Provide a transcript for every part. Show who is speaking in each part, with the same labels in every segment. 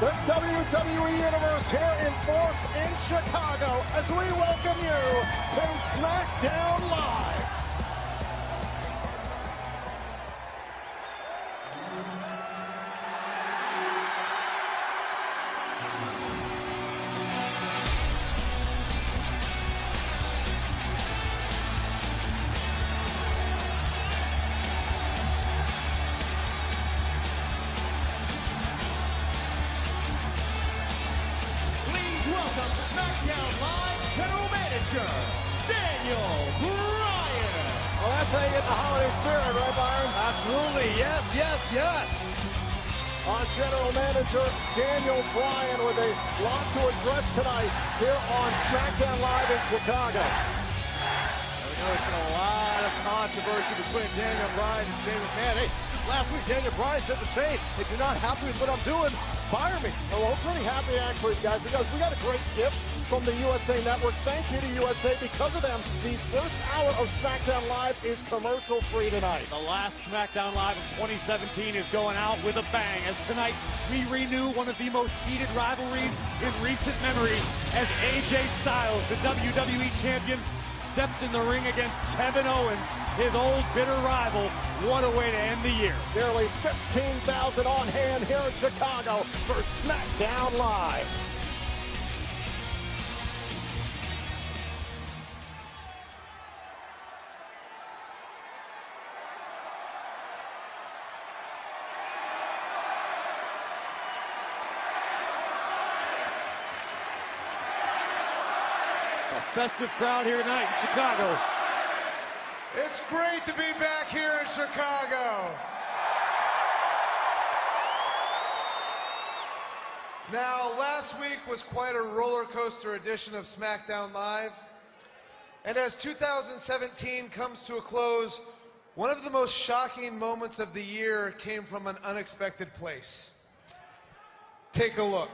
Speaker 1: The WWE Universe here in force in Chicago as we welcome you to SmackDown Live.
Speaker 2: SmackDown Live General Manager, Daniel Bryan.
Speaker 1: Well, that's how you get the holiday spirit, right, Byron?
Speaker 3: Absolutely, yes, yes, yes.
Speaker 1: Our General Manager, Daniel Bryan, with a lot to address tonight here on SmackDown Live in Chicago.
Speaker 3: We know there's been a lot of controversy between Daniel Bryan and Shane McMahon. Hey, just last week, Daniel Bryan said to Shane, if you're not happy with what I'm doing, fire me.
Speaker 1: Well, we're pretty happy, actually, guys, because we got a great gift from the USA Network. Thank you to USA. Because of them, the first hour of SmackDown Live is commercial-free tonight.
Speaker 2: The last SmackDown Live of 2017 is going out with a bang, as tonight we renew one of the most heated rivalries in recent memory as AJ Styles, the WWE Champion, steps in the ring against Kevin Owens, his old bitter rival. What a way to end the year.
Speaker 1: Nearly 15,000 on hand here in Chicago for SmackDown Live.
Speaker 2: A festive crowd here tonight in Chicago.
Speaker 4: It's great to be back here in Chicago. Now, last week was quite a roller coaster edition of SmackDown Live. And as 2017 comes to a close, one of the most shocking moments of the year came from an unexpected place. Take a look.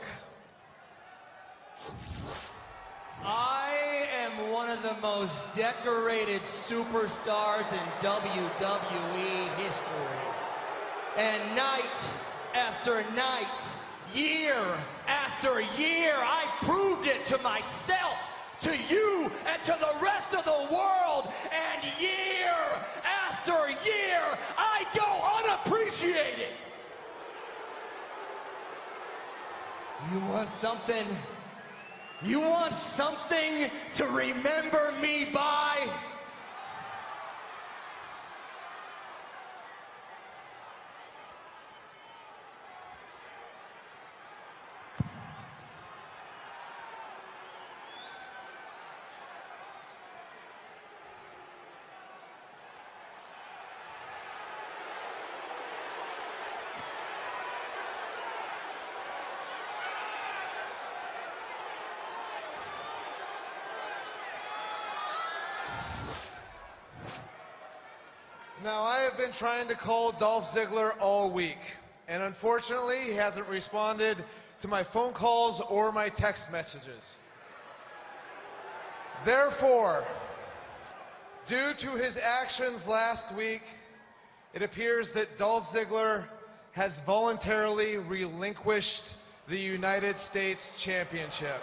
Speaker 5: I am one of the most decorated superstars in WWE history. And night after night, year after year, I proved it to myself, to you, and to the rest of the world. And year after year, I go unappreciated. You want something? You want something to remember me by?
Speaker 4: Now, I have been trying to call Dolph Ziggler all week, and unfortunately, he hasn't responded to my phone calls or my text messages. Therefore, due to his actions last week, it appears that Dolph Ziggler has voluntarily relinquished the United States Championship.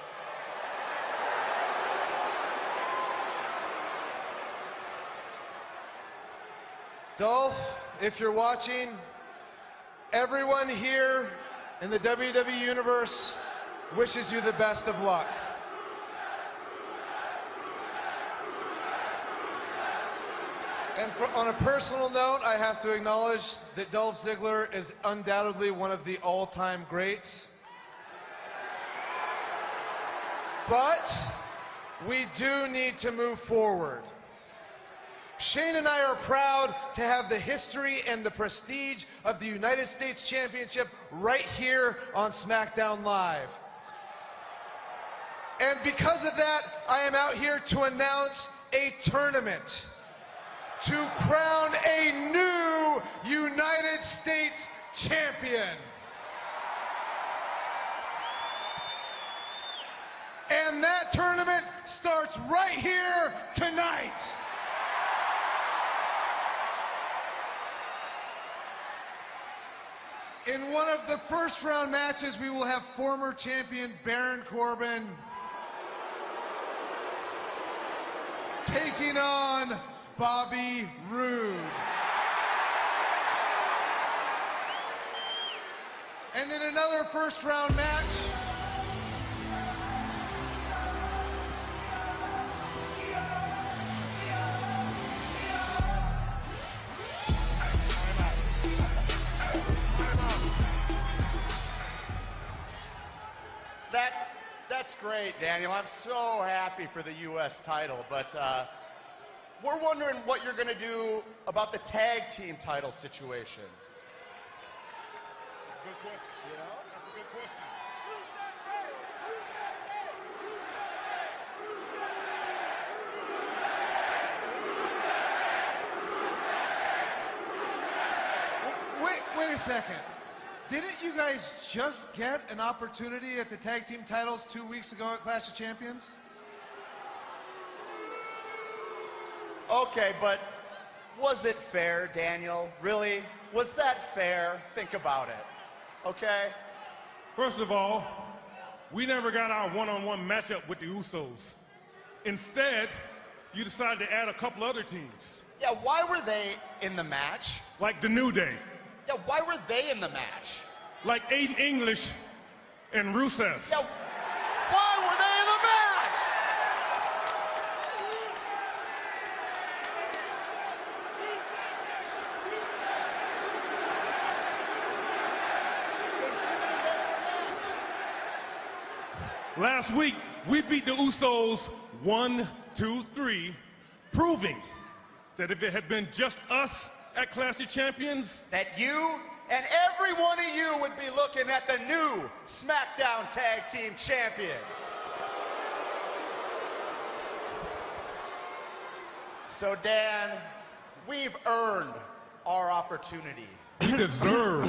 Speaker 4: Dolph, if you're watching, everyone here in the WWE Universe wishes you the best of luck. And on a personal note, I have to acknowledge that Dolph Ziggler is undoubtedly one of the all-time greats. But we do need to move forward. Shane and I are proud to have the history and the prestige of the United States Championship right here on SmackDown Live. And because of that, I am out here to announce a tournament to crown a new United States champion. And that tournament starts right here tonight. In one of the first round matches, we will have former champion Baron Corbin taking on Bobby Roode. And in another first round match,
Speaker 6: That's great, Daniel. I'm so happy for the U.S. title, but we're wondering what you're going to do about the tag team title situation.
Speaker 7: Good question. You know? That's a good question.
Speaker 4: Wait a second. Didn't you guys just get an opportunity at the tag team titles 2 weeks ago at Clash of Champions?
Speaker 6: Okay, but was it fair, Daniel? Really? Was that fair? Think about it. Okay?
Speaker 7: First of all, we never got our one-on-one matchup with the Usos. Instead, you decided to add a couple other teams.
Speaker 6: Yeah, why were they in the match?
Speaker 7: Like the New Day.
Speaker 6: Yeah, why were they in the match?
Speaker 7: Like Aiden English and Rusev.
Speaker 6: Yeah, why were they in the match?
Speaker 7: Last week, we beat the Usos 1, 2, 3, proving that if it had been just us at Clash of Champions,
Speaker 6: that you and every one of you would be looking at the new SmackDown Tag Team Champions. So, Dan, we've earned our opportunity.
Speaker 7: we deserve.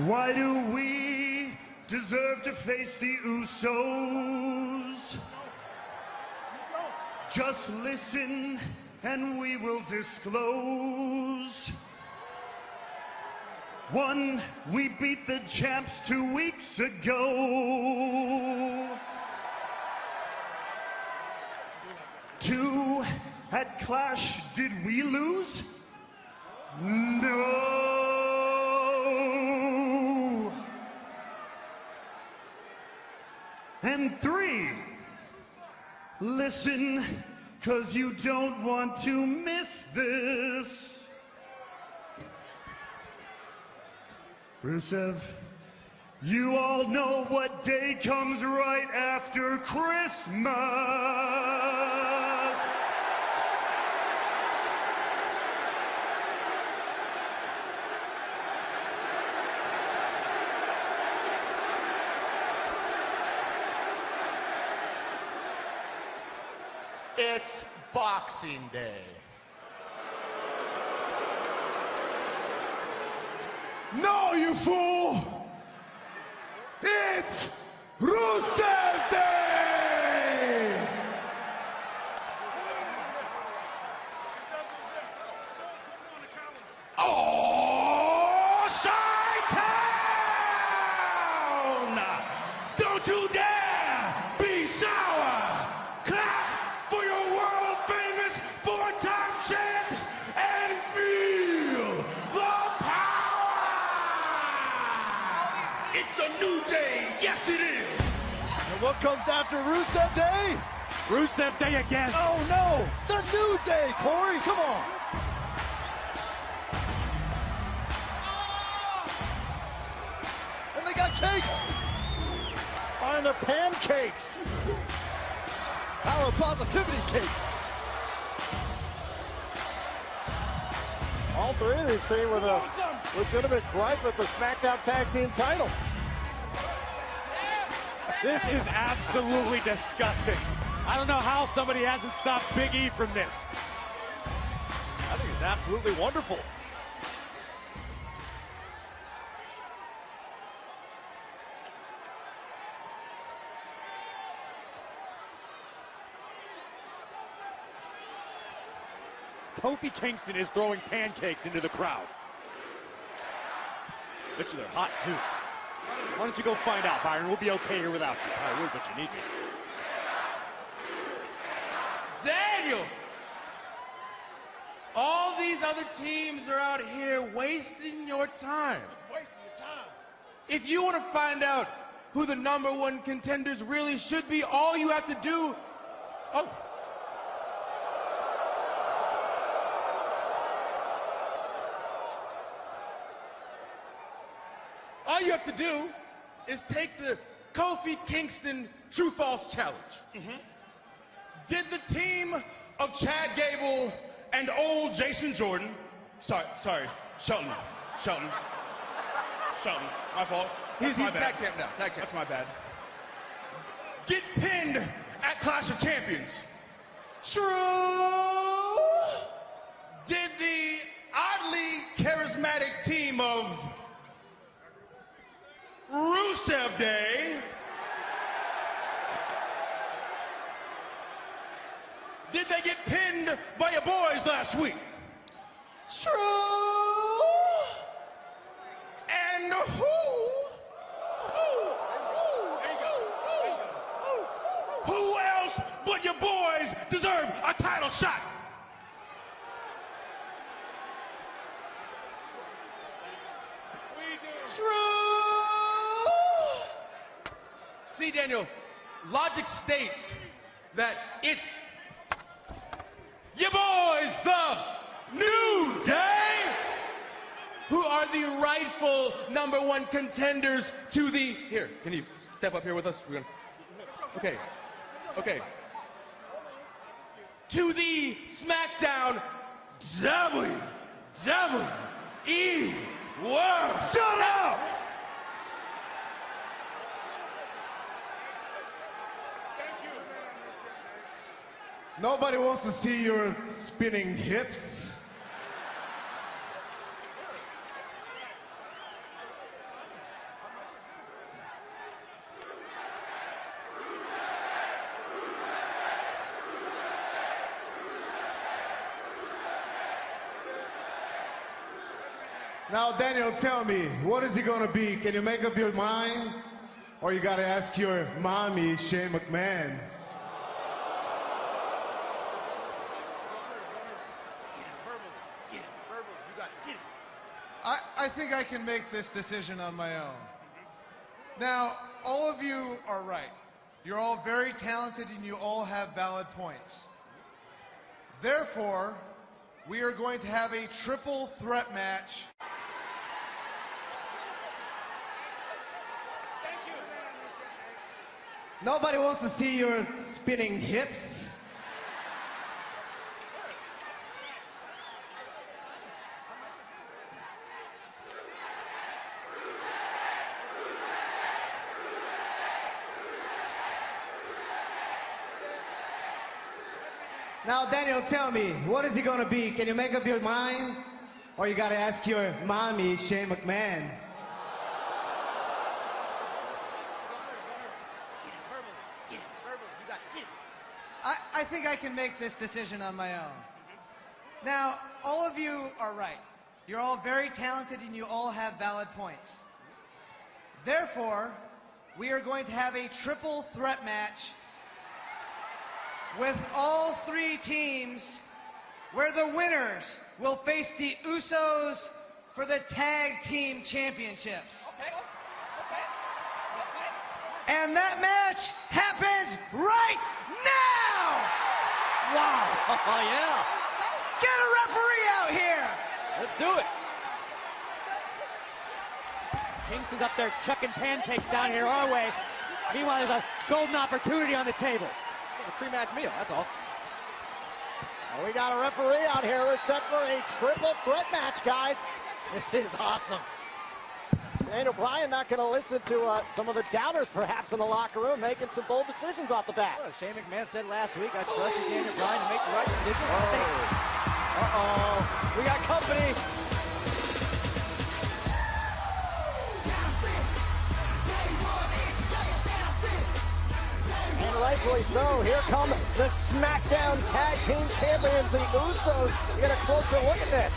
Speaker 8: Why do we deserve to face the Usos? Just listen and we will disclose. 1, we beat the champs 2 weeks ago. 2, at Clash, did we lose? No. And 3, listen, 'cause you don't want to miss this. Rusev, you all know what day comes right after Christmas.
Speaker 6: It's Boxing Day.
Speaker 7: No, you fool! It's Rusev Day! Oh, Chi-Town! Don't you dare be sour! Clap for your world-famous four-time champs and feel the power! It's a new day, yes it is!
Speaker 3: And what comes after Rusev Day?
Speaker 2: Rusev Day again.
Speaker 3: Oh no! The New Day, Corey! Come on! And they got cakes!
Speaker 1: On the pancakes.
Speaker 3: Power positivity cakes!
Speaker 1: All three of these teams with a legitimate gripe with the SmackDown Tag Team titles.
Speaker 2: This is absolutely disgusting. I don't know how somebody hasn't stopped Big E from this.
Speaker 3: I think it's absolutely wonderful.
Speaker 2: Kofi Kingston is throwing pancakes into the crowd. Bet you they're hot, too. Why don't you go find out, Byron? We'll be okay here without you. I would, but you need me.
Speaker 9: Daniel! All these other teams are out here wasting your time.
Speaker 7: Wasting your time.
Speaker 9: If you want to find out who the #1 contenders really should be, all you have to do... Oh. All you have to do is take the Kofi Kingston True-False Challenge. Did the team of Chad Gable and old Jason Jordan, sorry, Shelton, my fault. He's tag champ now, That's my bad. Get pinned at Clash of Champions? True. Did the oddly charismatic team of Rusev Day, did they get pinned by your boys last week? True. And who else but your boys deserve a title shot? See, Daniel, logic states that it's your boys, the New Day, who are the rightful #1 contenders to the... Here, can you step up here with us? We're gonna... Okay. To the SmackDown WWE World. Shut up!
Speaker 8: Nobody wants to see your spinning hips. Now, Daniel, tell me, what is it going to be? Can you make up your mind? Or you got to ask your mommy, Shane McMahon?
Speaker 4: I think I can make this decision on my own. Now, all of you are right. You're all very talented and you all have valid points. Therefore, we are going to have a triple threat match.
Speaker 8: Nobody wants to see your spinning hips. Now, Daniel, tell me, what is it going to be? Can you make up your mind? Or you got to ask your mommy, Shane McMahon?
Speaker 10: I think I can make this decision on my own. Now, all of you are right. You're all very talented and you all have valid points. Therefore, we are going to have a triple threat match with all three teams, where the winners will face the Usos for the Tag Team Championships. And that match happens right now!
Speaker 5: Wow. Oh, yeah.
Speaker 10: Get a referee out here!
Speaker 5: Let's do it. Kingston's up there chucking pancakes down here our way. Meanwhile, there's a golden opportunity on the table.
Speaker 3: It's a pre-match meal, that's all.
Speaker 1: We got a referee out here who's set for a triple threat match, guys. This is awesome. Daniel Bryan not going to listen to some of the doubters perhaps in the locker room, making some bold decisions off the bat.
Speaker 11: Look, Shane McMahon said last week, I trusted Daniel Bryan to make the right decision.
Speaker 1: We got company. And rightfully so. Here come the SmackDown Tag Team Champions, the Usos. You get a closer look at this.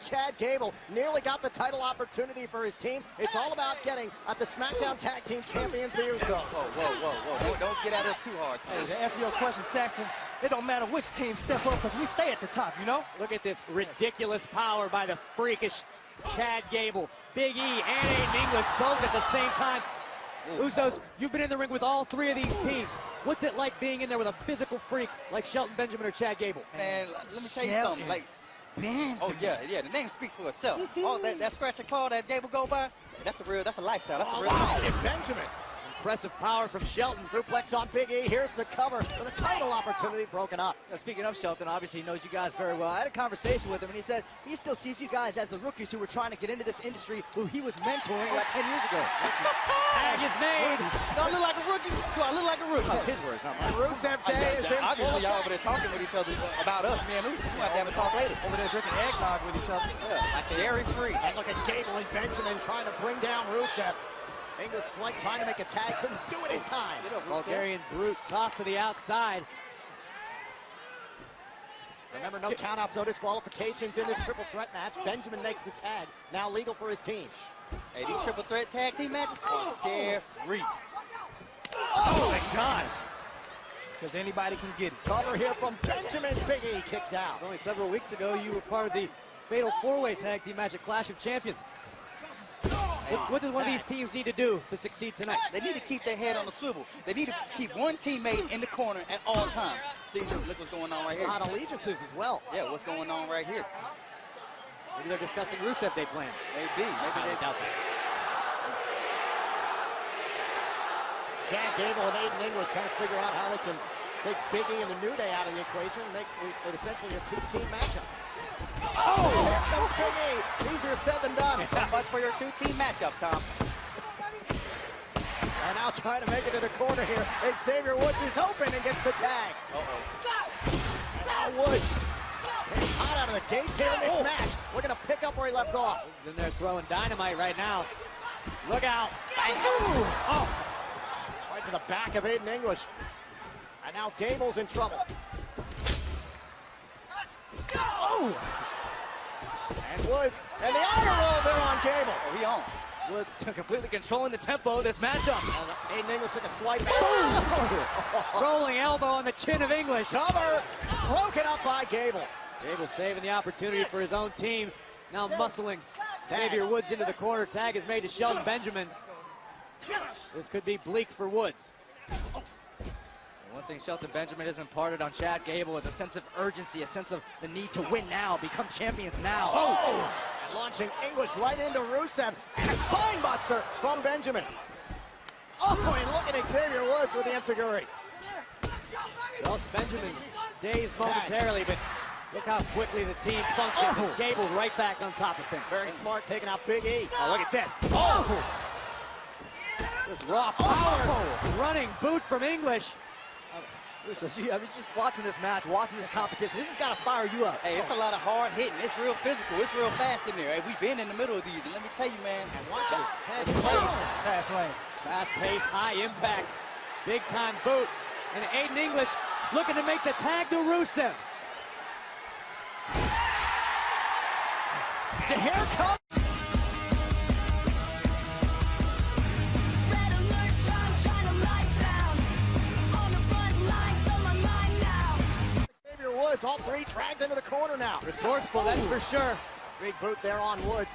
Speaker 1: Chad Gable nearly got the title opportunity for his team. It's all about getting at the SmackDown Tag Team Champions, the Usos.
Speaker 11: Whoa. Don't get at us too hard. Hey, to answer your question, Saxon, it don't matter which team step up because we stay at the top, you know?
Speaker 12: Look at this ridiculous power by the freakish Chad Gable. Big E and Aiden English both at the same time. Usos, you've been in the ring with all three of these teams. What's it like being in there with a physical freak like Shelton Benjamin or Chad Gable?
Speaker 11: Man, let me tell you something. Like, Benjamin. Oh yeah, the name speaks for itself. All that scratch and claw that Gable go by, that's a lifestyle. That's a real thing.
Speaker 1: Benjamin. Impressive power from Shelton. Suplex on Big E. Here's the cover for the title opportunity broken up.
Speaker 11: Now, speaking of Shelton, obviously he knows you guys very well. I had a conversation with him, and he said he still sees you guys as the rookies who were trying to get into this industry, who he was mentoring about 10 years ago.
Speaker 12: Tag is made.
Speaker 11: Do I look like a rookie? Do I look like a rookie?
Speaker 1: His words, not mine. Rusev Day is in
Speaker 11: obviously y'all over there talking with each other about us, man. We might have a talk later. Over there drinking eggnog with each other. Yeah, dairy free.
Speaker 1: And look at Gable and Benjamin trying to bring down Rusev. English Slight trying to make a tag, couldn't do it in time.
Speaker 12: Bulgarian Brute tossed to the outside.
Speaker 1: Remember, no countouts, no disqualifications in this triple threat match. Benjamin makes the tag, now legal for his team.
Speaker 11: Hey, these triple threat tag team matches are scare-free.
Speaker 1: Oh my gosh!
Speaker 11: Because anybody can get it.
Speaker 1: Cover here from Benjamin. Big E kicks out.
Speaker 12: Only several weeks ago, you were part of the fatal four-way tag team match at Clash of Champions. What does one of these teams need to do to succeed tonight?
Speaker 11: They need to keep their head on the swivel. They need to keep one teammate in the corner at all times. See, look what's going on right here.
Speaker 1: A lot of allegiances as well.
Speaker 11: Yeah, what's going on right here?
Speaker 12: Maybe they're discussing Rusev Day plans.
Speaker 11: Maybe they
Speaker 12: doubt that.
Speaker 1: Chad Gable and Aiden English trying to figure out how they can take Big E and the New Day out of the equation and make it essentially a two-team matchup. Oh, there comes Big E. Easier said than done.
Speaker 11: Not much for your two-team matchup, Tom.
Speaker 1: And now trying to make it to the corner here. Xavier Woods is open and gets the tag. And now Woods getting hot out of the gates here in this match. Looking to pick up where he left off.
Speaker 12: He's in there throwing dynamite right now. Look out.
Speaker 1: Right to the back of Aiden English. And now Gable's in trouble. And Woods, and the honor roll there on Gable.
Speaker 11: Oh, he on.
Speaker 12: Woods completely controlling the tempo of this matchup.
Speaker 1: And Aiden English took a swipe.
Speaker 12: Rolling elbow on the chin of English.
Speaker 1: Cover broken up by Gable.
Speaker 12: Gable saving the opportunity for his own team. Now muscling Xavier Woods into the corner. Tag is made to Shelton Benjamin. This could be bleak for Woods. One thing Shelton Benjamin has imparted on Chad Gable is a sense of urgency, a sense of the need to win now, become champions now.
Speaker 1: And launching English right into Rusev. And a spine buster from Benjamin. And look at Xavier Woods with the enziguri.
Speaker 12: Well, Benjamin dazed momentarily, but look how quickly the team functions. And Gable right back on top of things.
Speaker 1: Very smart, taking out Big E.
Speaker 12: Oh, look at this. This raw power. Running boot from English.
Speaker 11: So, I mean, just watching this match, watching this competition, this has got to fire you up. Hey, it's a lot of hard hitting. It's real physical. It's real fast in there. Hey, we've been in the middle of these, and let me tell you, man.
Speaker 1: And watch this.
Speaker 11: Fast lane.
Speaker 12: Fast pace, high impact, big time boot. And Aiden English looking to make the tag to Rusev.
Speaker 1: And here comes. Woods, all three dragged into the corner now.
Speaker 12: Resourceful, that's for sure.
Speaker 1: Big boot there on Woods.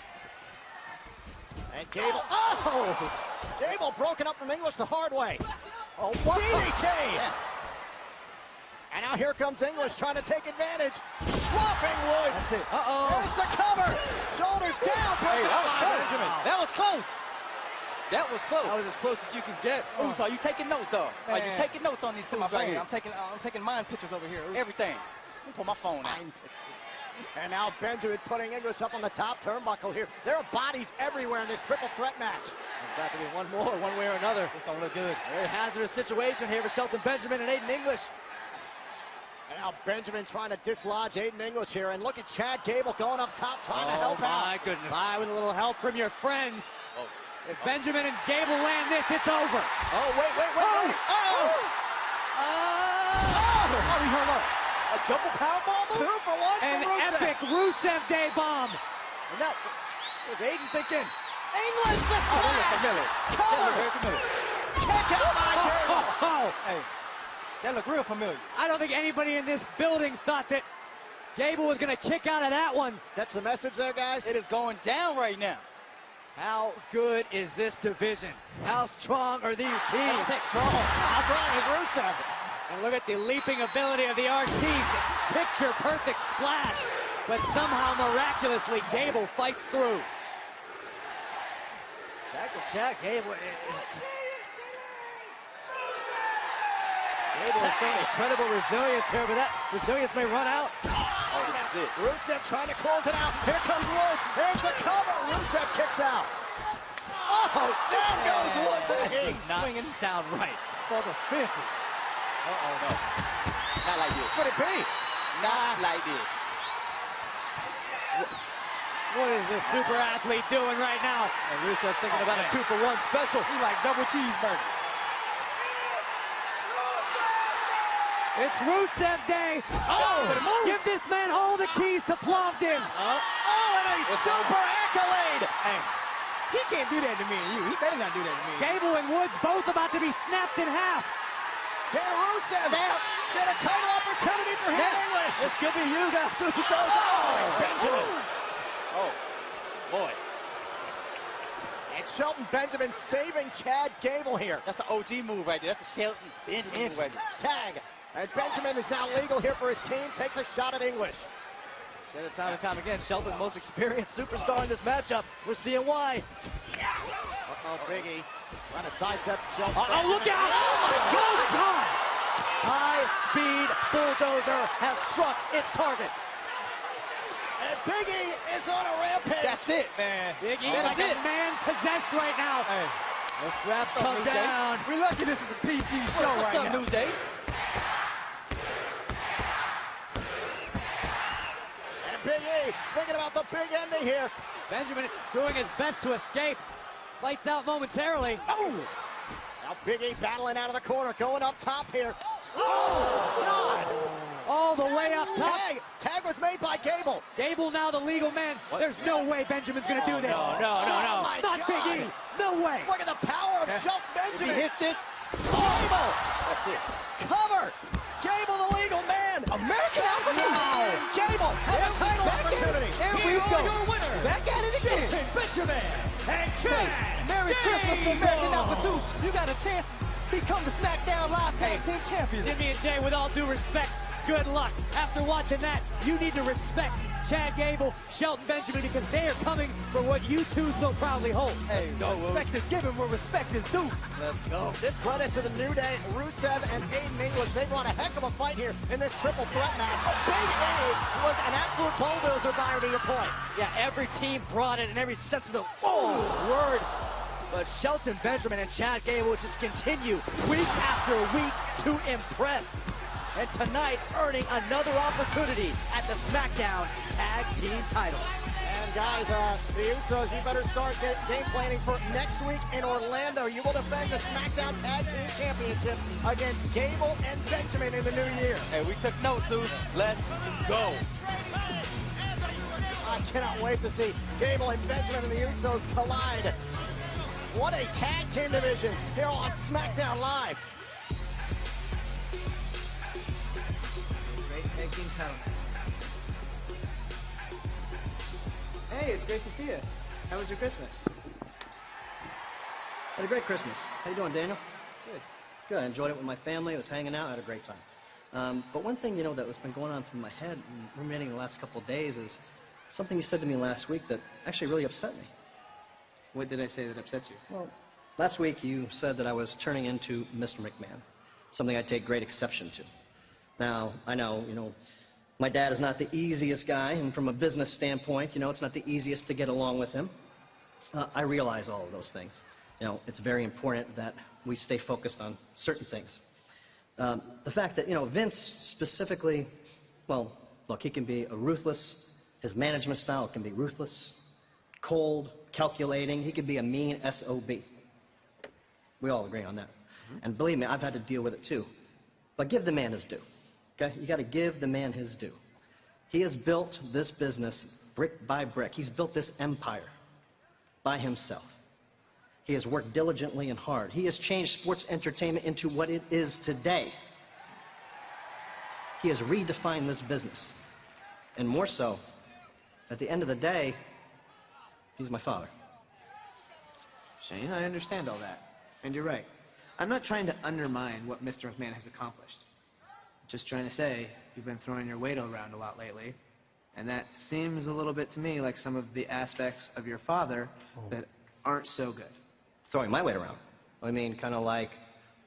Speaker 1: And Gable, Gable broken up from English the hard way. DDT! And now here comes English trying to take advantage. Dropping Woods.
Speaker 11: That's it.
Speaker 1: There's the cover. Shoulders down.
Speaker 11: Hey, that was close.
Speaker 1: Benjamin.
Speaker 11: That was close. That was close. That was as close as you can get. So are you taking notes, though? Are you taking notes on these fools right here?
Speaker 1: I'm taking mind pictures over here.
Speaker 11: Everything. Let me pull my phone out.
Speaker 1: And now Benjamin putting English up on the top turnbuckle here. There are bodies everywhere in this triple threat match.
Speaker 12: There's got to be one more, one way or another.
Speaker 1: This don't look good.
Speaker 12: Very hazardous situation here for Shelton Benjamin and Aiden English.
Speaker 1: And now Benjamin trying to dislodge Aiden English here. And look at Chad Gable going up top trying to help out.
Speaker 12: Oh, my goodness. Bye with a little help from your friends. If Benjamin and Gable land this, it's over.
Speaker 1: Oh, wait. Oh, he hung up. A double powerbomb move? 2 for 1
Speaker 12: An
Speaker 1: for Rusev.
Speaker 12: epic Rusev Day bomb.
Speaker 1: And that was Aiden thinking. English, the
Speaker 11: familiar.
Speaker 1: Cover.
Speaker 11: Very familiar.
Speaker 1: Kick out by Gable.
Speaker 11: Hey, that looked real familiar.
Speaker 12: I don't think anybody in this building thought that Gable was going to kick out of that one.
Speaker 1: That's the message there, guys.
Speaker 11: It is going down right now.
Speaker 12: How good is this division? How strong are these teams?
Speaker 1: Strong. How strong is Rusev?
Speaker 12: And look at the leaping ability of the RTs. Picture perfect splash. But somehow, miraculously, Gable fights through.
Speaker 1: Back to Chad Gable.
Speaker 12: Gable is showing incredible resilience here, but that resilience may run out.
Speaker 11: Oh, this is it.
Speaker 1: Rusev trying to close it out. Here comes Woods. Here's the cover. Rusev kicks out. Oh, down goes Woods.
Speaker 12: That does not sound right.
Speaker 1: For the fences.
Speaker 11: Uh-oh, no. Not like this.
Speaker 1: Could it be?
Speaker 11: Not like this.
Speaker 12: What is this super athlete doing right now? And Rusev thinking about a 2 for 1 special.
Speaker 1: He like double cheeseburgers.
Speaker 12: It's Rusev Day. Give this man all the keys to Plovdiv.
Speaker 1: And a super accolade.
Speaker 11: Hey, he can't do that to me and you. He better not do that to me.
Speaker 12: Gable and Woods both about to be snapped in half.
Speaker 1: Can Rusev get a title opportunity for him? English.
Speaker 11: This could be you guys.
Speaker 1: Benjamin.
Speaker 11: Oh, boy.
Speaker 1: And Shelton Benjamin saving Chad Gable here.
Speaker 11: That's the OG move right there. That's the Shelton Benjamin move right there.
Speaker 1: Tag. And Benjamin is now legal here for his team. Takes a shot at English.
Speaker 12: Said it time and time again. Shelton, most experienced superstar in this matchup. We're seeing why.
Speaker 1: Biggie. Trying to sidestep Shelton.
Speaker 12: Look out! Oh, my God!
Speaker 1: High-speed bulldozer has struck its target. And Biggie is on a rampage.
Speaker 11: That's it, man.
Speaker 12: Biggie like a man possessed right now.
Speaker 11: Hey.
Speaker 12: The straps come down.
Speaker 11: We're lucky this is a PG show right now. New Day?
Speaker 1: And Big E thinking about the big ending here.
Speaker 12: Benjamin doing his best to escape. Lights out momentarily.
Speaker 1: Now Big E battling out of the corner, going up top here. God!
Speaker 12: All the way up top.
Speaker 1: Tag was made by Gable.
Speaker 12: Gable now the legal man. There's no way Benjamin's going to do this. No. Not Big E. No way.
Speaker 1: Look at the power of Shelton Benjamin.
Speaker 11: If he hits this.
Speaker 1: Gable.
Speaker 11: That's it.
Speaker 1: Cover. Gable the legal man. American opportunity. Gable has a title opportunity.
Speaker 11: There we go.
Speaker 1: Your winner.
Speaker 11: Back at it again.
Speaker 1: Benjamin. And Chad.
Speaker 11: Merry Christmas to American Opportunity. You got a chance to become the SmackDown Live Tag Team Champions.
Speaker 12: Jimmy and Jay, with all due respect, good luck. After watching that, you need to respect Chad Gable, Shelton Benjamin, because they are coming for what you two so proudly hold.
Speaker 11: Hey, respect is given where respect is due.
Speaker 1: Let's go. Give credit to the New Day, Rusev and Aiden English. They brought a heck of a fight here in this triple threat match. Big E was an absolute bulldozer buyer, to your point.
Speaker 12: Yeah, every team brought it in every sense of the word. But Shelton Benjamin and Chad Gable just continue week after week to impress. And tonight, earning another opportunity at the SmackDown Tag Team title.
Speaker 1: And guys, the Usos, you better start game planning for next week in Orlando. You will defend the SmackDown Tag Team Championship against Gable and Benjamin in the new year.
Speaker 11: Hey, we took notes, Zeus. Let's go.
Speaker 1: I cannot wait to see Gable and Benjamin and the Usos collide. What a tag team division here on SmackDown Live.
Speaker 10: Great tag team title match. Hey, it's great to see you. How was your Christmas?
Speaker 13: Had a great Christmas. How you doing, Daniel? Good. Good. I enjoyed it with my family. I was hanging out. I had a great time. But one thing, that's been going on through my head and ruminating the last couple of days is something you said to me last week that actually really upset me.
Speaker 10: What did I say that upset you?
Speaker 13: Well, Last week, you said that I was turning into Mr. McMahon, something I take great exception to. Now, I know, my dad is not the easiest guy, and from a business standpoint, it's not the easiest to get along with him. I realize all of those things. It's very important that we stay focused on certain things. The fact that, Vince specifically, well, look, he can be his management style can be ruthless, cold, calculating. He could be a mean SOB. We all agree on that. And believe me, I've had to deal with it too. But give the man his due. Okay? You got to give the man his due. He has built this business brick by brick. He's built this empire by himself. He has worked diligently and hard. He has changed sports entertainment into what it is today. He has redefined this business. And more so, at the end of the day, he's my father.
Speaker 14: Shane, I understand all that. And you're right. I'm not trying to undermine what Mr. McMahon has accomplished. Just trying to say you've been throwing your weight around a lot lately, and that seems a little bit to me like some of the aspects of your father that aren't so good.
Speaker 13: Throwing my weight around? I mean, kind of like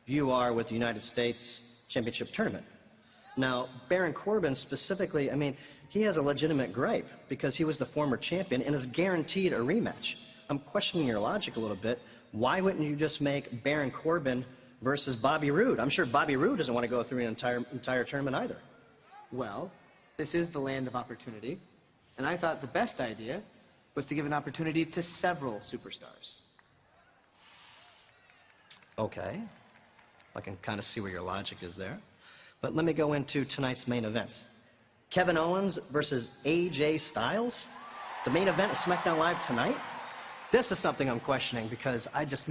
Speaker 13: you are with the United States Championship Tournament. Now, Baron Corbin specifically, I mean, he has a legitimate gripe because he was the former champion and is guaranteed a rematch. I'm questioning your logic a little bit. Why wouldn't you just make Baron Corbin versus Bobby Roode? I'm sure Bobby Roode doesn't want to go through an entire tournament either.
Speaker 14: Well, this is the land of opportunity, and I thought the best idea was to give an opportunity to several superstars.
Speaker 13: Okay. I can kind of see where your logic is there. But let me go into tonight's main event. Kevin Owens versus AJ Styles? The main event is SmackDown Live tonight? This is something I'm questioning because I just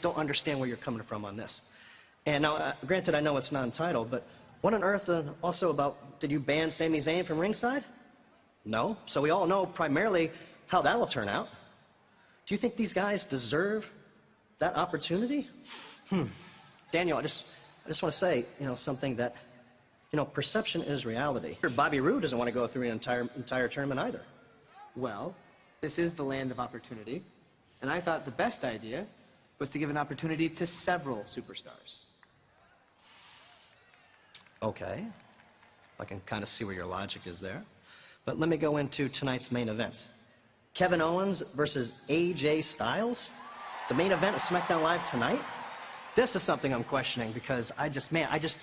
Speaker 13: don't understand where you're coming from on this. And now, granted, I know it's non-title, but what on earth also about, did you ban Sami Zayn from ringside? No. So we all know primarily how that'll turn out. Do you think these guys deserve that opportunity? Daniel, I just want to say, something that, perception is reality. Bobby Roode doesn't want to go through an entire tournament either.
Speaker 14: Well, this is the land of opportunity, and I thought the best idea was to give an opportunity to several superstars.
Speaker 13: Okay. I can kind of see where your logic is there. But let me go into tonight's main event. Kevin Owens versus AJ Styles? The main event is SmackDown Live tonight? This is something I'm questioning because I just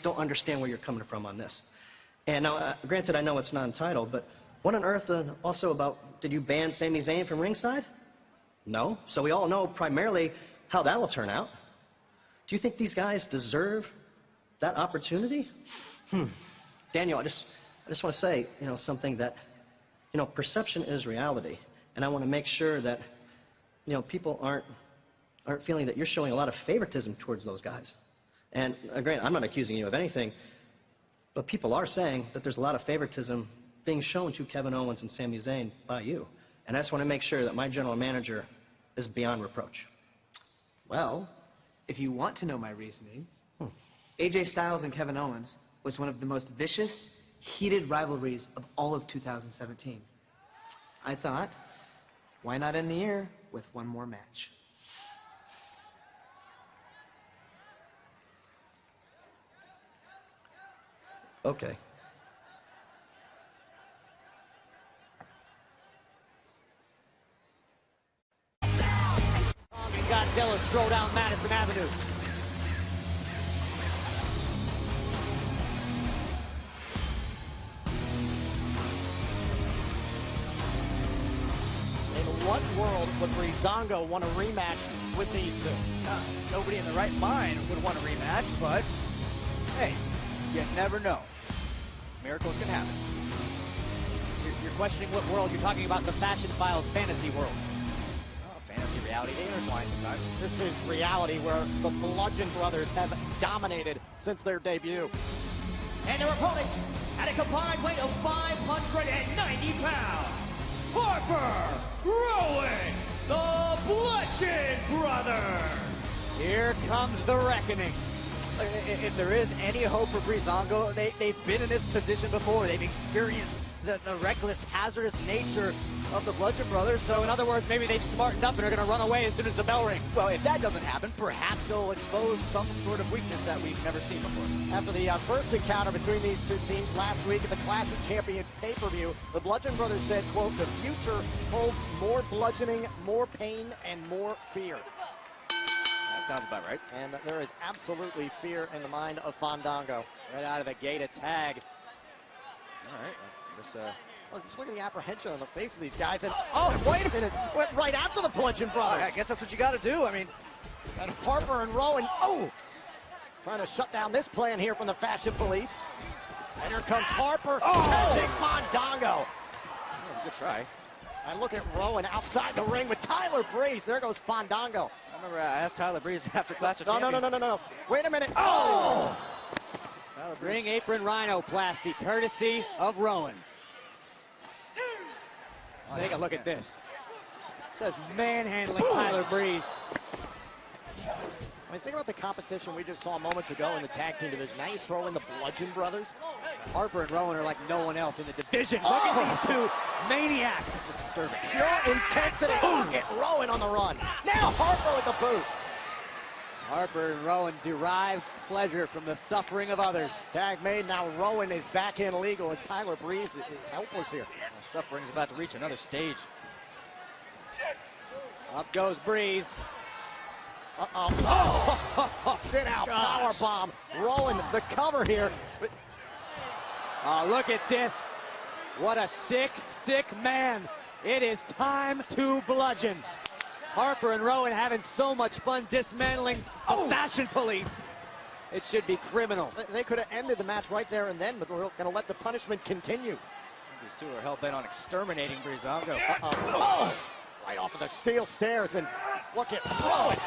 Speaker 13: don't understand where you're coming from on this. And now, granted, I know it's non-title, but what on earth also about, did you ban Sami Zayn from ringside? No. So we all know primarily how that'll turn out. Do you think these guys deserve that opportunity? Daniel, I just want to say, something that, perception is reality. And I want to make sure that, people aren't feeling that you're showing a lot of favoritism towards those guys. And granted, I'm not accusing you of anything, but people are saying that there's a lot of favoritism being shown to Kevin Owens and Sami Zayn by you. And I just want to make sure that my general manager is beyond reproach.
Speaker 14: Well, if you want to know my reasoning, AJ Styles and Kevin Owens was one of the most vicious, heated rivalries of all of 2017. I thought, why not end the year with one more match?
Speaker 13: Okay.
Speaker 12: Godzilla stroll down Madison Avenue.
Speaker 1: In what world would Breezango want a rematch with these two?
Speaker 11: Nobody in the right mind would want a rematch, but hey, you never know. Miracles can happen.
Speaker 12: You're questioning what world you're talking about, the Fashion Files fantasy world.
Speaker 11: Fantasy, reality, they intertwine sometimes.
Speaker 1: This is reality where the Bludgeon Brothers have dominated since their debut.
Speaker 5: And their opponents, at a combined weight of 590 pounds, Harper, Rowan, the Bludgeon Brothers.
Speaker 12: Here comes the reckoning. if there is any hope for Breezango, they've been in this position before. They've experienced the reckless, hazardous nature of the Bludgeon Brothers. So in other words, maybe they've smartened up and are going to run away as soon as the bell rings. Well, if that doesn't happen, perhaps they'll expose some sort of weakness that we've never seen before.
Speaker 1: After the first encounter between these two teams last week at the Classic Champions pay-per-view, the Bludgeon Brothers said, quote, "The future holds more bludgeoning, more pain, and more fear."
Speaker 12: That sounds about right.
Speaker 1: And there is absolutely fear in the mind of Fandango.
Speaker 12: Right out of the gate, a tag.
Speaker 1: All right. Just look at the apprehension on the face of these guys. And, oh, wait a minute. Went right after the Bludgeon Brothers.
Speaker 12: I guess that's what you got to do. I mean,
Speaker 1: and Harper and Rowan, trying to shut down this plan here from the Fashion Police. And here comes Harper, catching Fandango.
Speaker 12: Good try.
Speaker 1: I look at Rowan outside the ring with Tyler Breeze. There goes Fandango.
Speaker 12: I remember I asked Tyler Breeze after Clash of Champions.
Speaker 1: No. Wait a minute. Oh!
Speaker 12: Ring apron rhinoplasty, courtesy of Rowan. Take a look at this. Just manhandling Tyler Breeze.
Speaker 1: I mean, think about the competition we just saw moments ago in the tag team division. Now you throw in the Bludgeon Brothers.
Speaker 12: Harper and Rowan are like no one else in the division. Look at these two maniacs.
Speaker 1: It's just disturbing. Pure intensity. Look at Rowan on the run. Now Harper with the boot.
Speaker 12: Harper and Rowan derive pleasure from the suffering of others.
Speaker 1: Tag made. Now Rowan is back in legal, and Tyler Breeze is helpless here.
Speaker 12: Suffering's about to reach another stage. Up goes Breeze.
Speaker 1: Sit out. Power bomb. Rowan the cover here.
Speaker 12: Oh, look at this. What a sick, sick man. It is time to bludgeon. Harper and Rowan having so much fun dismantling the Fashion Police. It should be criminal.
Speaker 1: They could have ended the match right there and then, but we're going to let the punishment continue.
Speaker 12: These two are hell-bent on exterminating Breezango.
Speaker 1: Right off of the steel stairs, and look at Rowan.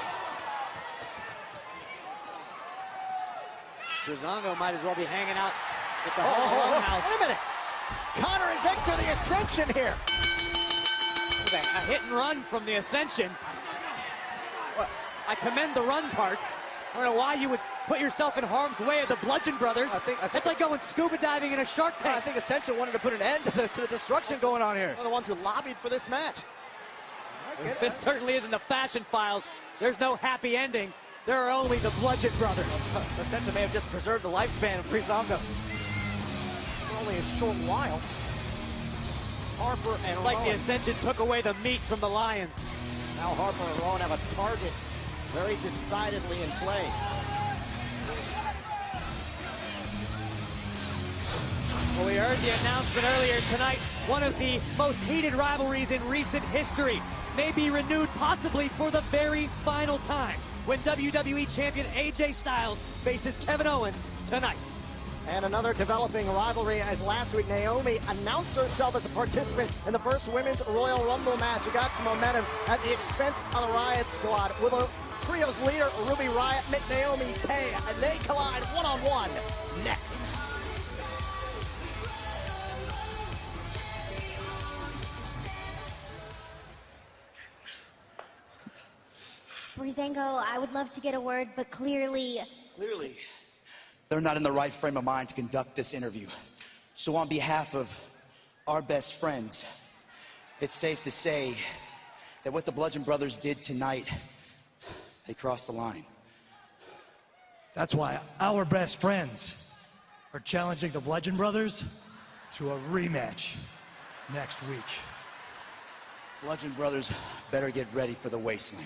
Speaker 12: Breezango might as well be hanging out at the house.
Speaker 1: Wait a minute. Connor and Victor, the Ascension here.
Speaker 12: A hit and run from the Ascension. Well, I commend the run part. I don't know why you would put yourself in harm's way of the Bludgeon Brothers. I think it's like going scuba diving in a shark tank.
Speaker 1: I think Ascension wanted to put an end to the destruction going on here. They're the ones who lobbied for this match.
Speaker 12: This certainly isn't the Fashion Files. There's no happy ending. There are only the Bludgeon Brothers.
Speaker 1: Ascension may have just preserved the lifespan of Breezango. For only a short while. Harper and
Speaker 12: Rowan. Like the Ascension took away the meat from the Lions.
Speaker 1: Now Harper and Rowan have a target very decidedly in play.
Speaker 12: Well, we heard the announcement earlier tonight. One of the most heated rivalries in recent history may be renewed possibly for the very final time when WWE Champion AJ Styles faces Kevin Owens tonight.
Speaker 1: And another developing rivalry as last week Naomi announced herself as a participant in the first Women's Royal Rumble match. It got some momentum at the expense of the Riot Squad. Will the trio's leader, Ruby Riott, make Naomi pay? And they collide one-on-one next.
Speaker 15: Breezango, I would love to get a word, but clearly,
Speaker 16: they're not in the right frame of mind to conduct this interview. So on behalf of our best friends, it's safe to say that what the Bludgeon Brothers did tonight, they crossed the line.
Speaker 17: That's why our best friends are challenging the Bludgeon Brothers to a rematch next week.
Speaker 16: Bludgeon Brothers better get ready for the wasteland.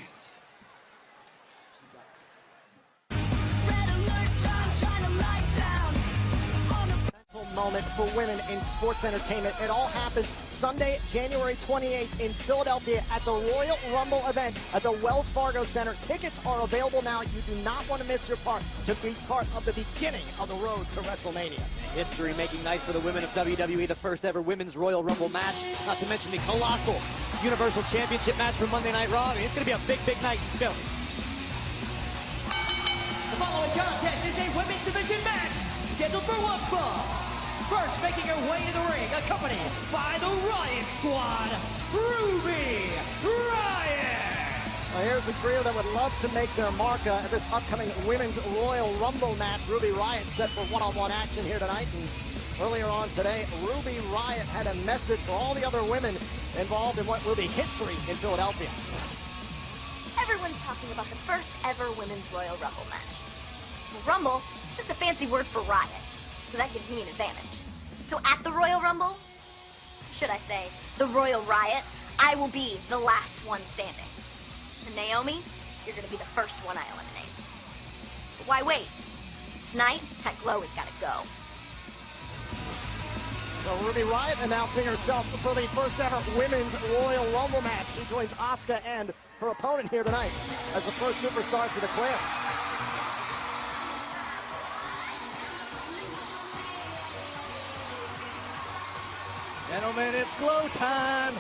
Speaker 1: Moment for women in sports entertainment. It all happens Sunday, January 28th in Philadelphia at the Royal Rumble event at the Wells Fargo Center. Tickets are available now. You do not want to miss your part to be part of the beginning of the road to WrestleMania.
Speaker 12: History-making night for the women of WWE, the first ever Women's Royal Rumble match, not to mention the colossal Universal Championship match for Monday Night Raw. I mean, it's going to be a big, big night in Philly.
Speaker 5: The following contest is a women's division match scheduled for one fall. First making her way to the ring, accompanied by the Riot Squad, Ruby Riott.
Speaker 1: Well, here's a trio that would love to make their mark at this upcoming Women's Royal Rumble match. Ruby Riott set for one-on-one action here tonight. And earlier on today, Ruby Riott had a message for all the other women involved in what will be history in Philadelphia.
Speaker 18: Everyone's talking about the first ever Women's Royal Rumble match. Well, Rumble is just a fancy word for riot, so that gives me an advantage. So at the Royal Rumble, should I say, the Royal Riot, I will be the last one standing. And Naomi, you're going to be the first one I eliminate. But why wait? Tonight, that glow has got to go.
Speaker 1: So Ruby Riott announcing herself for the first ever Women's Royal Rumble match. She joins Asuka and her opponent here tonight as the first superstar to declare.
Speaker 12: Gentlemen, it's glow time.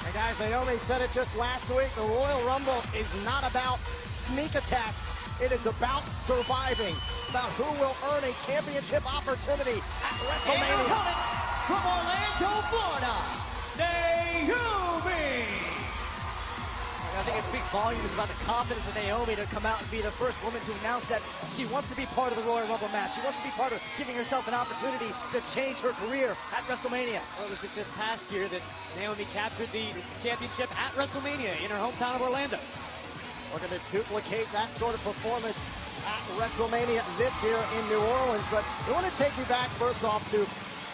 Speaker 1: Hey guys, Naomi said it just last week. The Royal Rumble is not about sneak attacks. It is about surviving, about who will earn a championship opportunity at WrestleMania.
Speaker 5: And opponent from Orlando, Florida, Naomi.
Speaker 12: I think it speaks volumes about the confidence of Naomi to come out and be the first woman to announce that she wants to be part of the Royal Rumble match. She wants to be part of giving herself an opportunity to change her career at WrestleMania. Well, it was just past year that Naomi captured the championship at WrestleMania in her hometown of Orlando.
Speaker 1: Looking to duplicate that sort of performance at WrestleMania this year in New Orleans. But we want to take you back first off to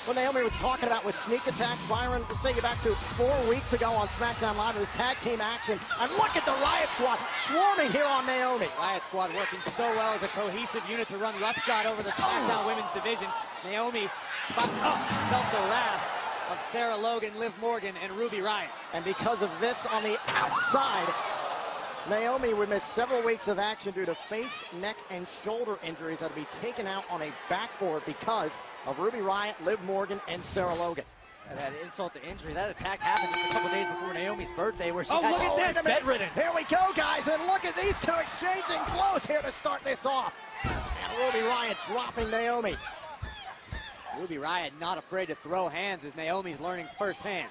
Speaker 1: what Naomi was talking about with sneak attacks. Byron, let's take you back to 4 weeks ago on SmackDown Live. It was tag team action. And look at the Riott Squad swarming here on Naomi.
Speaker 12: Riott Squad working so well as a cohesive unit to run roughshod over the SmackDown Women's Division. Naomi felt the wrath of Sarah Logan, Liv Morgan, and Ruby Riott.
Speaker 1: And because of this on the outside, Naomi would miss several weeks of action due to face, neck, and shoulder injuries that would be taken out on a backboard because of Ruby Riott, Liv Morgan, and Sarah Logan.
Speaker 12: And that insult to injury, that attack happened just a couple days before Naomi's birthday where she
Speaker 1: look
Speaker 12: had
Speaker 1: at this, bedridden. Here we go, guys, and look at these two exchanging blows here to start this off. And Ruby Riott dropping Naomi.
Speaker 12: Ruby Riott not afraid to throw hands as Naomi's learning firsthand.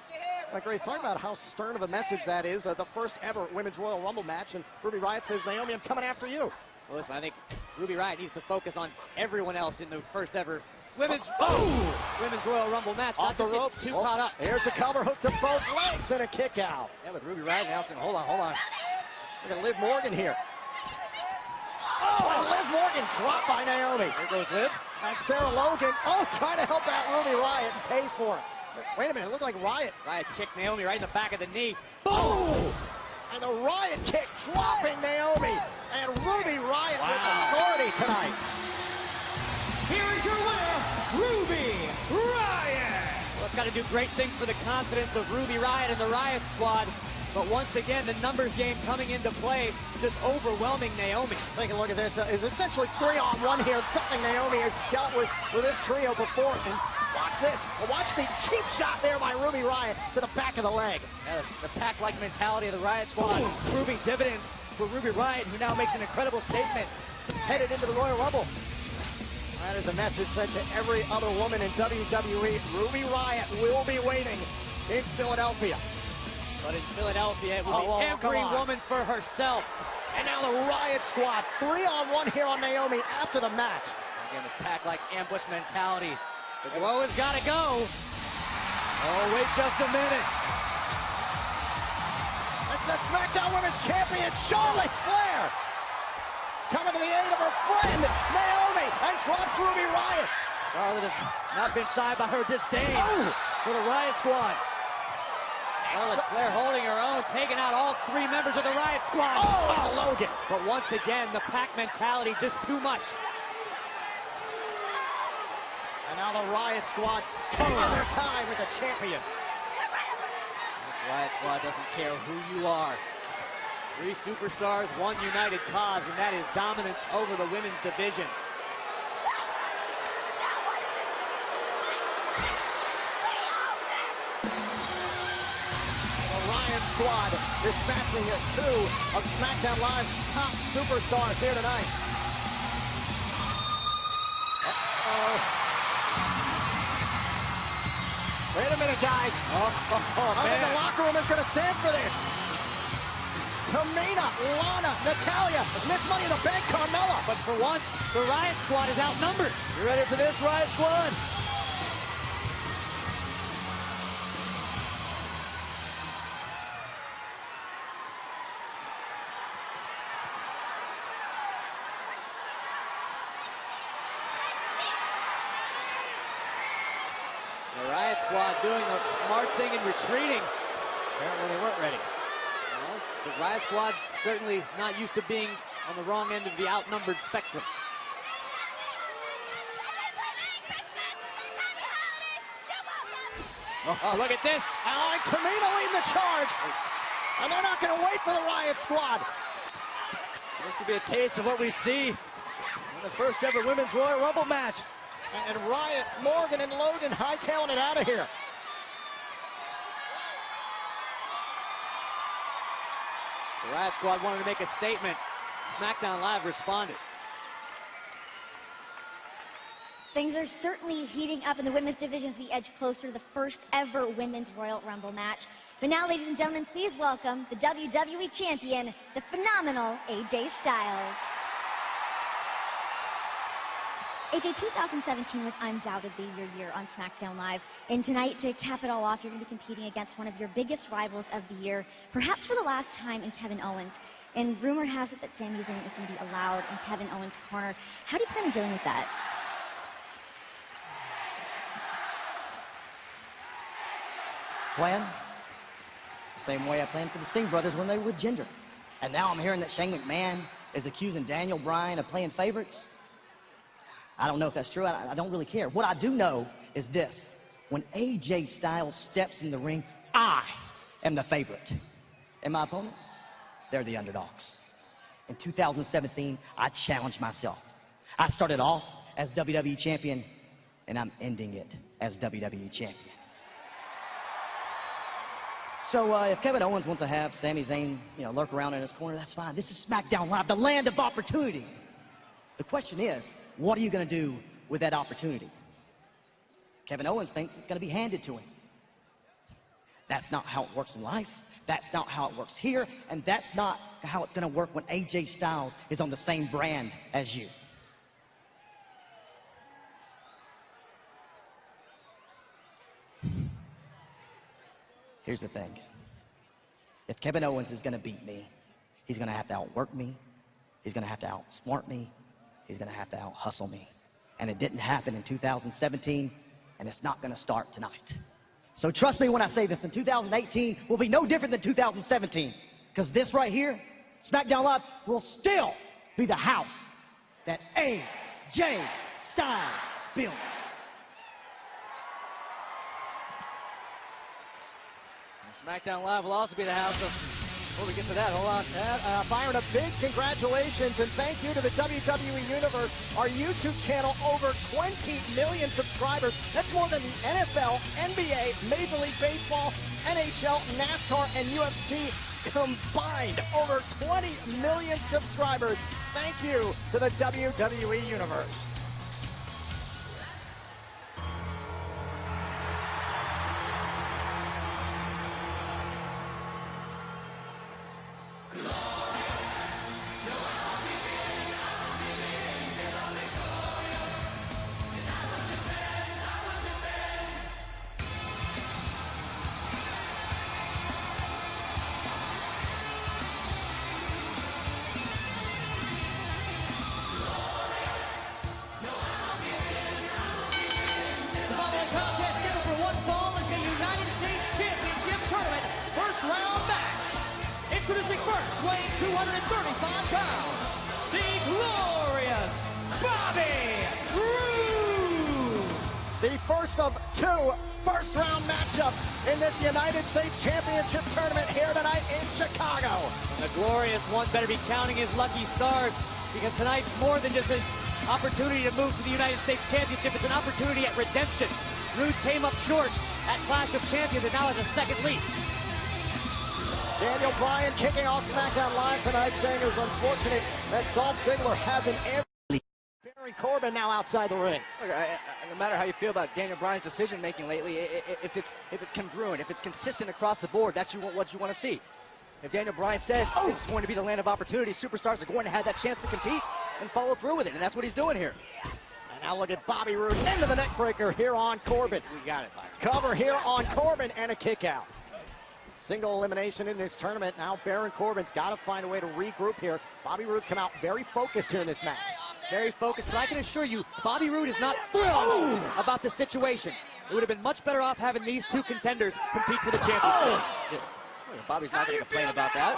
Speaker 1: Like Grace, talk about how stern of a message that is. The first ever Women's Royal Rumble match, and Ruby Riott says, Naomi, I'm coming after you.
Speaker 12: Well, listen, I think Ruby Riott needs to focus on everyone else in the first ever Women's Royal Rumble match.
Speaker 1: Off the ropes.
Speaker 12: Too caught up.
Speaker 1: Here's the cover hook to both legs and a kick out.
Speaker 12: Yeah, with Ruby Riott announcing, hold on.
Speaker 1: Look at Liv Morgan here. Oh, and Liv Morgan dropped by Naomi.
Speaker 12: There goes Liv.
Speaker 1: And Sarah Logan, trying to help out Ruby Riott and pays for it. Wait a minute, it looked like Riott.
Speaker 12: Riott kicked Naomi right in the back of the knee.
Speaker 1: Boom! And the Riott kick dropping Naomi. And Ruby Riott with authority tonight.
Speaker 5: Here is your winner, Ruby Riott.
Speaker 12: Well, it's got to do great things for the confidence of Ruby Riott and the Riott Squad. But once again, the numbers game coming into play, just overwhelming Naomi.
Speaker 1: Take a look at this. It's essentially 3-on-1 here, something Naomi has dealt with this trio before. And watch this. Watch the cheap shot there by Ruby Riott to the back of the leg.
Speaker 12: Yeah, the pack-like mentality of the Riott Squad proving dividends for Ruby Riott, who now makes an incredible statement headed into the Royal Rumble.
Speaker 1: That is a message sent to every other woman in WWE. Ruby Riott will be waiting in Philadelphia.
Speaker 12: But in Philadelphia, it will be every woman for herself.
Speaker 1: And now the Riott Squad, 3-on-1 here on Naomi after the match.
Speaker 12: Again, the pack-like ambush mentality. The glow has got to go. Oh, wait just a minute.
Speaker 1: It's the SmackDown Women's Champion, Charlotte Flair. Coming to the aid of her friend, Naomi, and drops Ruby Riott.
Speaker 12: Charlotte has not been shy by her disdain for the Riott Squad. Charlotte Flair holding her own, taking out all 3 members of the Riott Squad.
Speaker 1: Oh, Logan.
Speaker 12: But once again, the pack mentality just too much.
Speaker 1: And now the Riott Squad taking their time with the champion.
Speaker 12: This Riott Squad doesn't care who you are. 3 superstars, 1 united cause, and that is dominance over the women's division.
Speaker 1: Squad dispatching 2 of SmackDown Live's top superstars here tonight. Wait a minute, guys. I don't think the locker room is going to stand for this. Tamina, Lana, Natalya, and this Money in the Bank, Carmella.
Speaker 12: But for once, the Riot Squad is outnumbered.
Speaker 1: You ready for this, Riot Squad?
Speaker 12: The Riot Squad doing a smart thing and retreating. Apparently they weren't ready. Well, the Riot Squad certainly not used to being on the wrong end of the outnumbered spectrum.
Speaker 1: Oh, look at this. And Tamina leading the charge. And they're not going to wait for the Riot Squad.
Speaker 12: This could be a taste of what we see in
Speaker 1: the first ever Women's Royal Rumble match. And Riot, Morgan, and Logan hightailing it out of here.
Speaker 12: The Riot Squad wanted to make a statement. SmackDown Live responded.
Speaker 15: Things are certainly heating up in the women's division as we edge closer to the first ever Women's Royal Rumble match. But now, ladies and gentlemen, please welcome the WWE Champion, the phenomenal AJ Styles. AJ, 2017 was undoubtedly your year on SmackDown Live. And tonight, to cap it all off, you're going to be competing against one of your biggest rivals of the year, perhaps for the last time, in Kevin Owens. And rumor has it that Sami Zayn is going to be allowed in Kevin Owens' corner. How do you plan on dealing with that?
Speaker 13: Plan? The same way I planned for the Singh brothers when they were with Jinder. And now I'm hearing that Shane McMahon is accusing Daniel Bryan of playing favorites. I don't know if that's true. I don't really care. What I do know is this. When AJ Styles steps in the ring, I am the favorite. And my opponents, they're the underdogs. In 2017, I challenged myself. I started off as WWE Champion, and I'm ending it as WWE Champion. So if Kevin Owens wants to have Sami Zayn, lurk around in his corner, that's fine. This is SmackDown Live, the land of opportunity. The question is, what are you going to do with that opportunity? Kevin Owens thinks it's going to be handed to him. That's not how it works in life. That's not how it works here. And that's not how it's going to work when AJ Styles is on the same brand as you. Here's the thing. If Kevin Owens is going to beat me, he's going to have to outwork me. He's going to have to outsmart me. He's going to have to out-hustle me. And it didn't happen in 2017, and it's not going to start tonight. So trust me when I say this, in 2018 will be no different than 2017. Because this right here, SmackDown Live, will still be the house that AJ Styles built.
Speaker 12: SmackDown Live will also be the house of... Before we get to that, hold on.
Speaker 1: Byron, a big congratulations and thank you to the WWE Universe, our YouTube channel, over 20 million subscribers. That's more than the NFL, NBA, Major League Baseball, NHL, NASCAR, and UFC combined. Over 20 million subscribers. Thank you to the WWE Universe.
Speaker 5: Introducing first, weighing 235 pounds, the glorious Bobby Roode.
Speaker 1: The first of two first-round matchups in this United States Championship Tournament here tonight in Chicago.
Speaker 12: And the glorious one better be counting his lucky stars, because tonight's more than just an opportunity to move to the United States Championship. It's an opportunity at redemption. Roode came up short at Clash of Champions and now has a second lease.
Speaker 1: Daniel Bryan kicking off SmackDown Live tonight, saying it was unfortunate that Dolph Ziggler hasn't answered Corbin now outside the ring.
Speaker 11: Look, no matter how you feel about Daniel Bryan's decision-making lately, if it's congruent, if it's consistent across the board, that's what you want to see. If Daniel Bryan says this is going to be the land of opportunity, superstars are going to have that chance to compete and follow through with it, and that's what he's doing here.
Speaker 1: And now look at Bobby Roode into the neck breaker here on Corbin.
Speaker 11: We got it, Byron.
Speaker 1: Cover here on Corbin and a kick out. Single elimination in this tournament. Now Baron Corbin's got to find a way to regroup here. Bobby Roode's come out very focused here in this match.
Speaker 12: Very focused, but I can assure you, Bobby Roode is not thrilled about the situation. It would have been much better off having these two contenders compete for the championship.
Speaker 11: Bobby's not going to complain about that.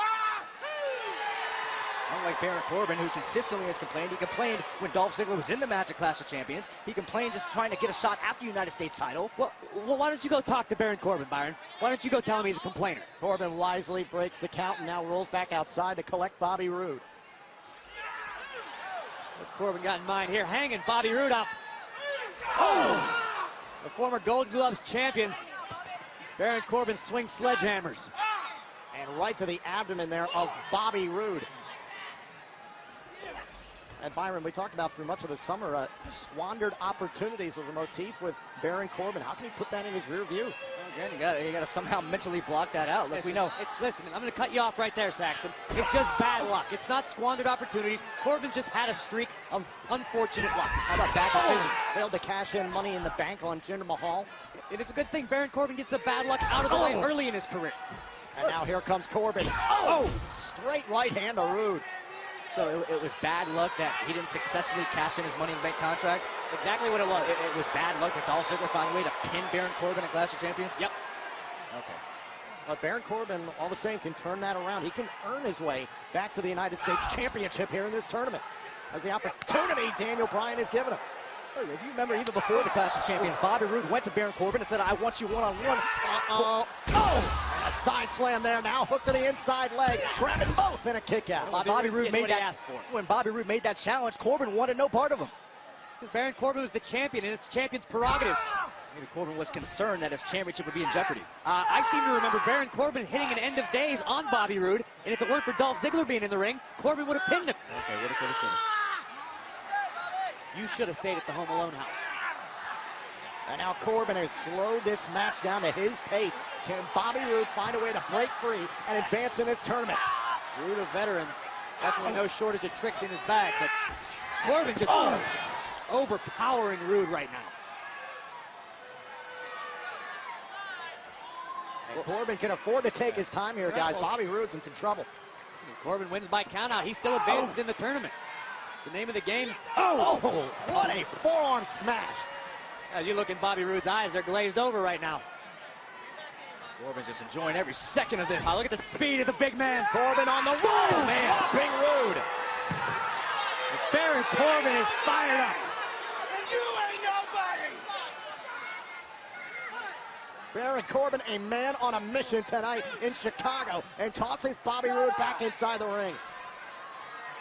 Speaker 11: Unlike Baron Corbin, who consistently has complained. He complained when Dolph Ziggler was in the match at Clash of Champions. He complained just trying to get a shot at the United States title.
Speaker 12: Well, why don't you go talk to Baron Corbin, Byron? Why don't you go tell him he's a complainer?
Speaker 1: Corbin wisely breaks the count and now rolls back outside to collect Bobby Roode.
Speaker 12: What's Corbin got in mind here? Hanging Bobby Roode up. Oh! The former Gold Gloves champion, Baron Corbin swings sledgehammers.
Speaker 1: And right to the abdomen there of Bobby Roode. And Byron, we talked about through much of the summer, squandered opportunities was a motif with Baron Corbin. How can he put that in his rear view?
Speaker 11: Well, again, you got to somehow mentally block that out. Look,
Speaker 12: Listen,
Speaker 11: we know.
Speaker 12: Listen, I'm going to cut you off right there, Saxton. It's just bad luck. It's not squandered opportunities. Corbin just had a streak of unfortunate luck.
Speaker 11: How about bad decisions?
Speaker 1: Failed to cash in Money in the Bank on Jinder Mahal.
Speaker 12: And it's a good thing Baron Corbin gets the bad luck out of the way early in his career.
Speaker 1: And now here comes Corbin. Straight right hand to Roode.
Speaker 11: So it was bad luck that he didn't successfully cash in his Money in the Bank contract?
Speaker 12: Exactly what it was.
Speaker 11: It was bad luck that Dolph Ziggler found a way to pin Baron Corbin at Clash of Champions?
Speaker 12: Yep.
Speaker 11: Okay.
Speaker 1: But Baron Corbin, all the same, can turn that around. He can earn his way back to the United States Championship here in this tournament. As the opportunity Daniel Bryan has given him.
Speaker 11: Look, if you remember, even before the Clash of Champions, Bobby Roode went to Baron Corbin and said, I want you one-on-one.
Speaker 1: And a side slam there now, hook to the inside leg, grabbing both and a kick out.
Speaker 11: Bobby Roode made that, when Bobby Roode made that challenge, Corbin wanted no part of him.
Speaker 12: Because Baron Corbin was the champion, and it's champion's prerogative.
Speaker 11: Maybe Corbin was concerned that his championship would be in jeopardy.
Speaker 12: I seem to remember Baron Corbin hitting an end of days on Bobby Roode, and if it weren't for Dolph Ziggler being in the ring, Corbin would have pinned him.
Speaker 11: Okay, would have.
Speaker 12: You should have stayed at the Home Alone house.
Speaker 1: And now Corbin has slowed this match down to his pace. Can Bobby Roode find a way to break free and advance in this tournament?
Speaker 12: Roode, a veteran, definitely no shortage of tricks in his bag, but Corbin just overpowering Roode right now.
Speaker 1: And Corbin can afford to take his time here, guys. Bobby Roode's in some trouble.
Speaker 12: Corbin wins by countout. He still advances in the tournament. The name of the game.
Speaker 1: What a forearm smash.
Speaker 12: As you look in Bobby Roode's eyes, they're glazed over right now.
Speaker 11: Corbin's just enjoying every second of this.
Speaker 12: Look at the speed of the big man.
Speaker 1: Corbin on the road. Big Roode.
Speaker 12: Baron Corbin is fired up.
Speaker 9: You ain't nobody.
Speaker 1: Baron Corbin, a man on a mission tonight in Chicago, and tosses Bobby Roode back inside the ring.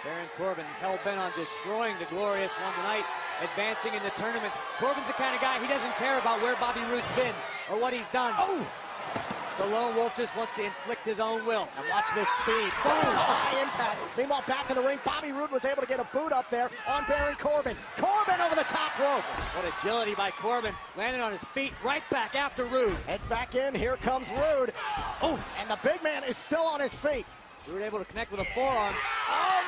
Speaker 12: Baron Corbin hell-bent on destroying the Glorious One tonight, advancing in the tournament. Corbin's the kind of guy, he doesn't care about where Bobby Roode's been or what he's done. The Lone Wolf just wants to inflict his own will.
Speaker 1: And watch this speed. High impact. Meanwhile, back in the ring, Bobby Roode was able to get a boot up there on Baron Corbin. Corbin over the top rope.
Speaker 12: What agility by Corbin. Landing on his feet right back after Roode.
Speaker 1: Heads back in. Here comes Roode. And the big man is still on his feet.
Speaker 12: Roode able to connect with a forearm.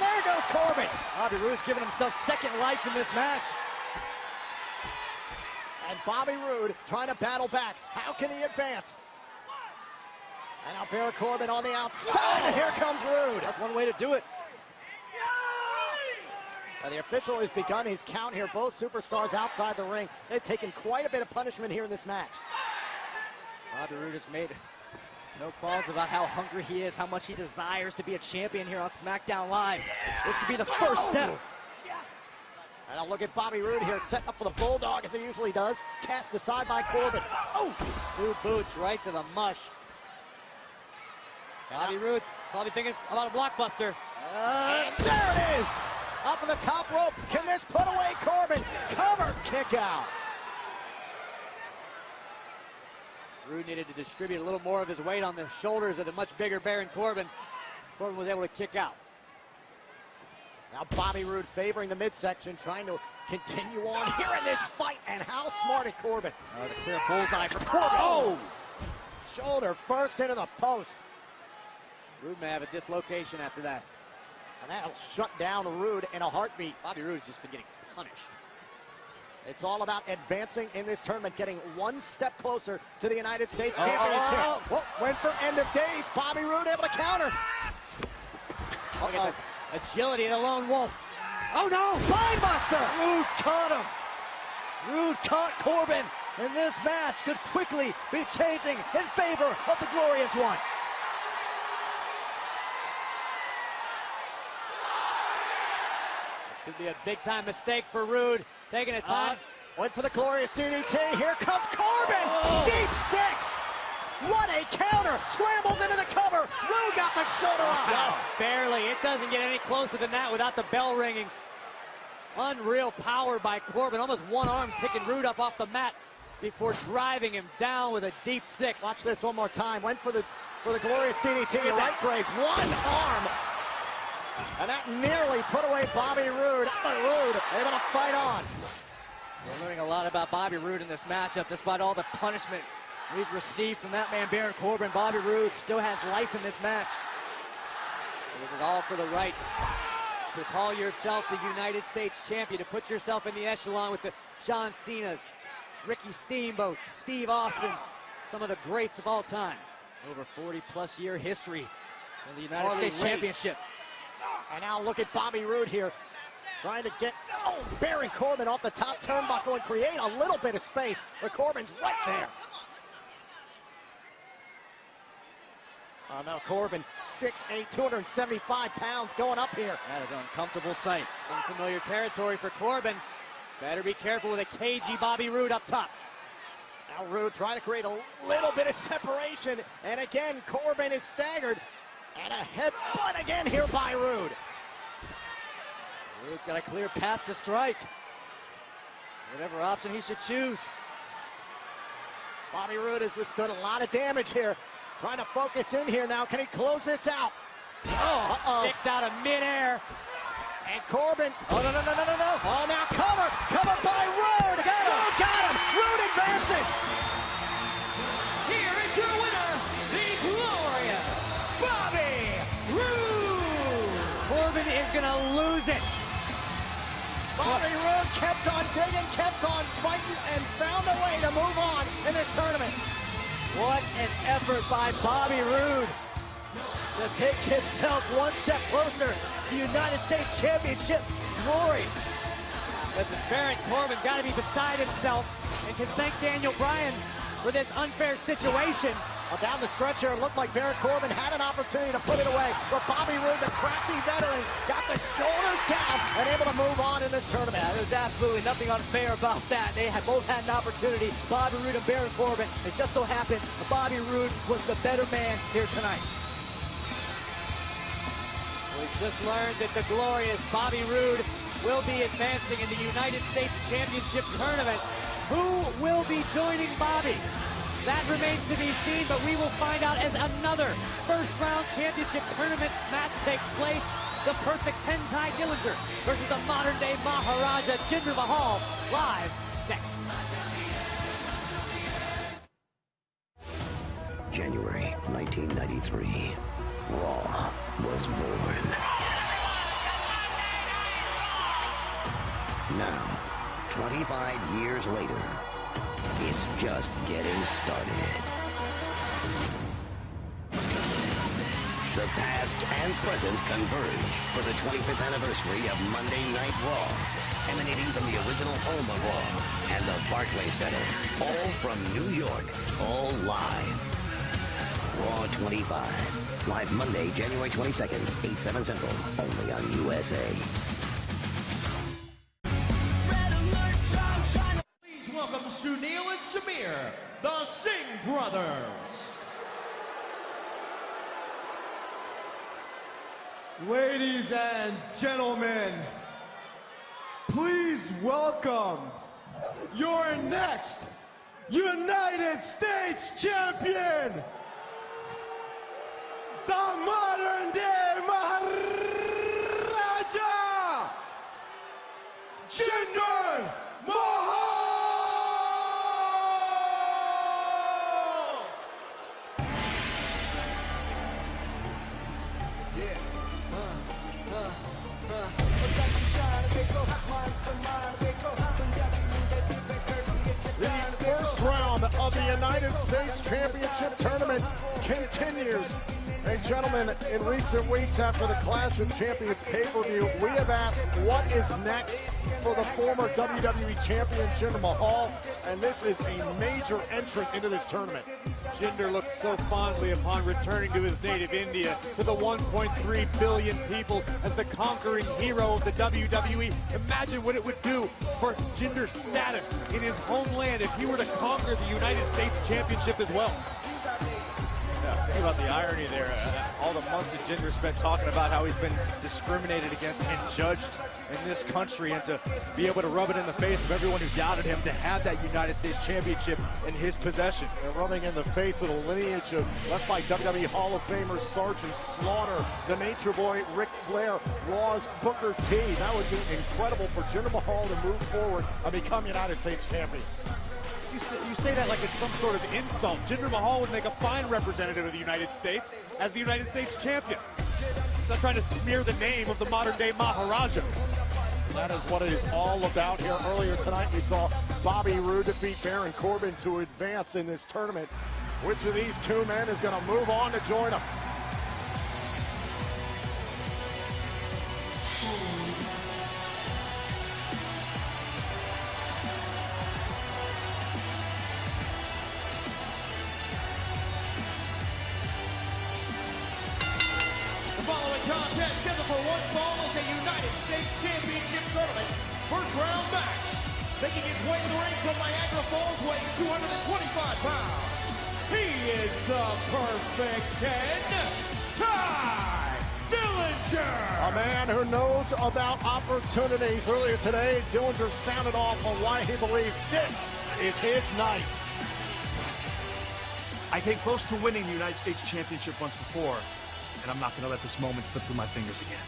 Speaker 1: There goes Corbin.
Speaker 11: Bobby Roode's giving himself second life in this match.
Speaker 1: And Bobby Roode trying to battle back. How can he advance? And now Baron Corbin on the outside. And here comes Roode.
Speaker 11: That's one way to do it.
Speaker 1: Now the official has begun his count here. Both superstars outside the ring. They've taken quite a bit of punishment here in this match.
Speaker 11: Bobby Roode has made no qualms about how hungry he is, how much he desires to be a champion here on SmackDown Live. This could be the first step.
Speaker 1: And I'll look at Bobby Roode here, setting up for the Bulldog as he usually does. Cast aside by Corbin.
Speaker 12: Two boots right to the mush. Bobby Roode probably thinking about a blockbuster.
Speaker 1: And there it is! Up on the top rope. Can this put away Corbin? Cover, kick out.
Speaker 12: Roode needed to distribute a little more of his weight on the shoulders of the much bigger Baron Corbin. Corbin was able to kick out.
Speaker 1: Now Bobby Roode favoring the midsection, trying to continue on here in this fight. And how smart is Corbin? The clear bullseye for Corbin. Oh! Shoulder first into the post.
Speaker 12: Roode may have a dislocation after that.
Speaker 1: And that'll shut down Roode in a heartbeat.
Speaker 12: Bobby Roode's just been getting punished.
Speaker 1: It's all about advancing in this tournament, getting one step closer to the United States Championship. Went for end of days. Bobby Roode able to counter.
Speaker 12: Look at the agility of the lone wolf.
Speaker 1: Oh no, spinebuster!
Speaker 11: Roode caught him. Roode caught Corbin, and this match could quickly be changing in favor of the glorious one.
Speaker 12: This could be a big-time mistake for Roode. Taking a time.
Speaker 1: Went for the glorious DDT. Here comes Corbin. Deep six. What a counter. Scrambles into the cover. Roode got the shoulder off.
Speaker 12: Just barely. It doesn't get any closer than that without the bell ringing. Unreal power by Corbin. Almost one arm picking Roode up off the mat before driving him down with a deep six.
Speaker 1: Watch this one more time. Went for the glorious DDT. Right, Graves. One arm. And that nearly put away Bobby Roode. But Roode able to fight on.
Speaker 11: We're learning a lot about Bobby Roode in this matchup, despite all the punishment he's received from that man Baron Corbin. Bobby Roode still has life in this match.
Speaker 12: This is all for the right to call yourself the United States champion, to put yourself in the echelon with the John Cena's, Ricky Steamboat, Steve Austin, some of the greats of all time.
Speaker 1: Over 40-plus year history
Speaker 11: in the United States Championship.
Speaker 1: And now look at Bobby Roode here, trying to get Baron Corbin off the top turnbuckle and create a little bit of space, but Corbin's right there. Oh no, Corbin, 6'8", 275 pounds, going up here.
Speaker 12: That is an uncomfortable sight. Unfamiliar territory for Corbin. Better be careful with a cagey Bobby Roode up top.
Speaker 1: Now Roode trying to create a little bit of separation, and again, Corbin is staggered. And a headbutt again here by Roode.
Speaker 11: Roode's got a clear path to strike. Whatever option he should choose.
Speaker 1: Bobby Roode has withstood a lot of damage here. Trying to focus in here now. Can he close this out?
Speaker 12: Kicked out of midair.
Speaker 1: And Corbin.
Speaker 11: Oh, no.
Speaker 1: Oh, now cover. Cover by Roode. Got him. Roode advances.
Speaker 5: Here is your winner, the glorious Bobby Roode.
Speaker 12: Corbin is going to lose it.
Speaker 1: Bobby Roode kept on digging, kept on fighting, and found a way to move on in this tournament.
Speaker 11: What an effort by Bobby Roode to take himself one step closer to United States Championship glory.
Speaker 12: Listen, Baron Corbin's got to be beside himself and can thank Daniel Bryan for this unfair situation.
Speaker 1: Well, down the stretch here, it looked like Baron Corbin had an opportunity to put it away, but Bobby Roode, the crafty veteran, got the shoulders down and able to move on in this tournament.
Speaker 11: Yeah, there's absolutely nothing unfair about that. They had both had an opportunity, Bobby Roode and Baron Corbin. It just so happens Bobby Roode was the better man here tonight.
Speaker 12: We've just learned that the glorious Bobby Roode will be advancing in the United States Championship Tournament. Who will be joining Bobby? That remains to be seen, but we will find out as another first-round championship tournament match takes place. The perfect 10-tie Dillinger versus the modern-day Maharaja Jinder Mahal, live next.
Speaker 19: January 1993, RAW was born. Now, 25 years later, it's just getting started. The past and present converge for the 25th anniversary of Monday Night Raw, emanating from the original home of Raw and the Barclays Center, all from New York, all live. Raw 25, live Monday, January 22nd, 8/7 Central, only on USA.
Speaker 5: Welcome Sunil and Samir, the Singh brothers.
Speaker 8: Ladies and gentlemen, please welcome your next United States champion, the modern day Maharaja
Speaker 3: United States Championship Tournament continues. Hey, gentlemen, in recent weeks after the Clash of Champions pay-per-view, we have asked what is next for the former WWE Champion Jinder Mahal, and this is a major entrant into this tournament.
Speaker 2: Jinder looked so fondly upon returning to his native India, to the 1.3 billion people, as the conquering hero of the WWE. Imagine what it would do for Jinder's status in his homeland if he were to conquer the United States Championship as well.
Speaker 20: Yeah, think about the irony there. All the months that Jinder spent talking about how he's been discriminated against and judged in this country, and to be able to rub it in the face of everyone who doubted him, to have that United States Championship in his possession.
Speaker 3: And rubbing in the face of the lineage of left by WWE Hall of Famer Sergeant Slaughter, the Nature Boy Ric Flair, Raw's Booker T. That would be incredible for Jinder Mahal to move forward and become United States Champion.
Speaker 2: You say that like it's some sort of insult. Jinder Mahal would make a fine representative of the United States as the United States champion. He's not trying to smear the name of the modern-day Maharaja.
Speaker 3: That is what it is all about here. Earlier tonight, we saw Bobby Roode defeat Baron Corbin to advance in this tournament. Which of these two men is going to move on to join him?
Speaker 21: Contest scheduled for one fall is a United States Championship Tournament first round match. Making his way to the ring from Niagara Falls, weighing 225 pounds. He is the perfect 10, Ty Dillinger.
Speaker 3: A man who knows about opportunities. Earlier today, Dillinger sounded off on why he believes this is his night.
Speaker 22: I came close to winning the United States Championship once before, and I'm not going to let this moment slip through my fingers again.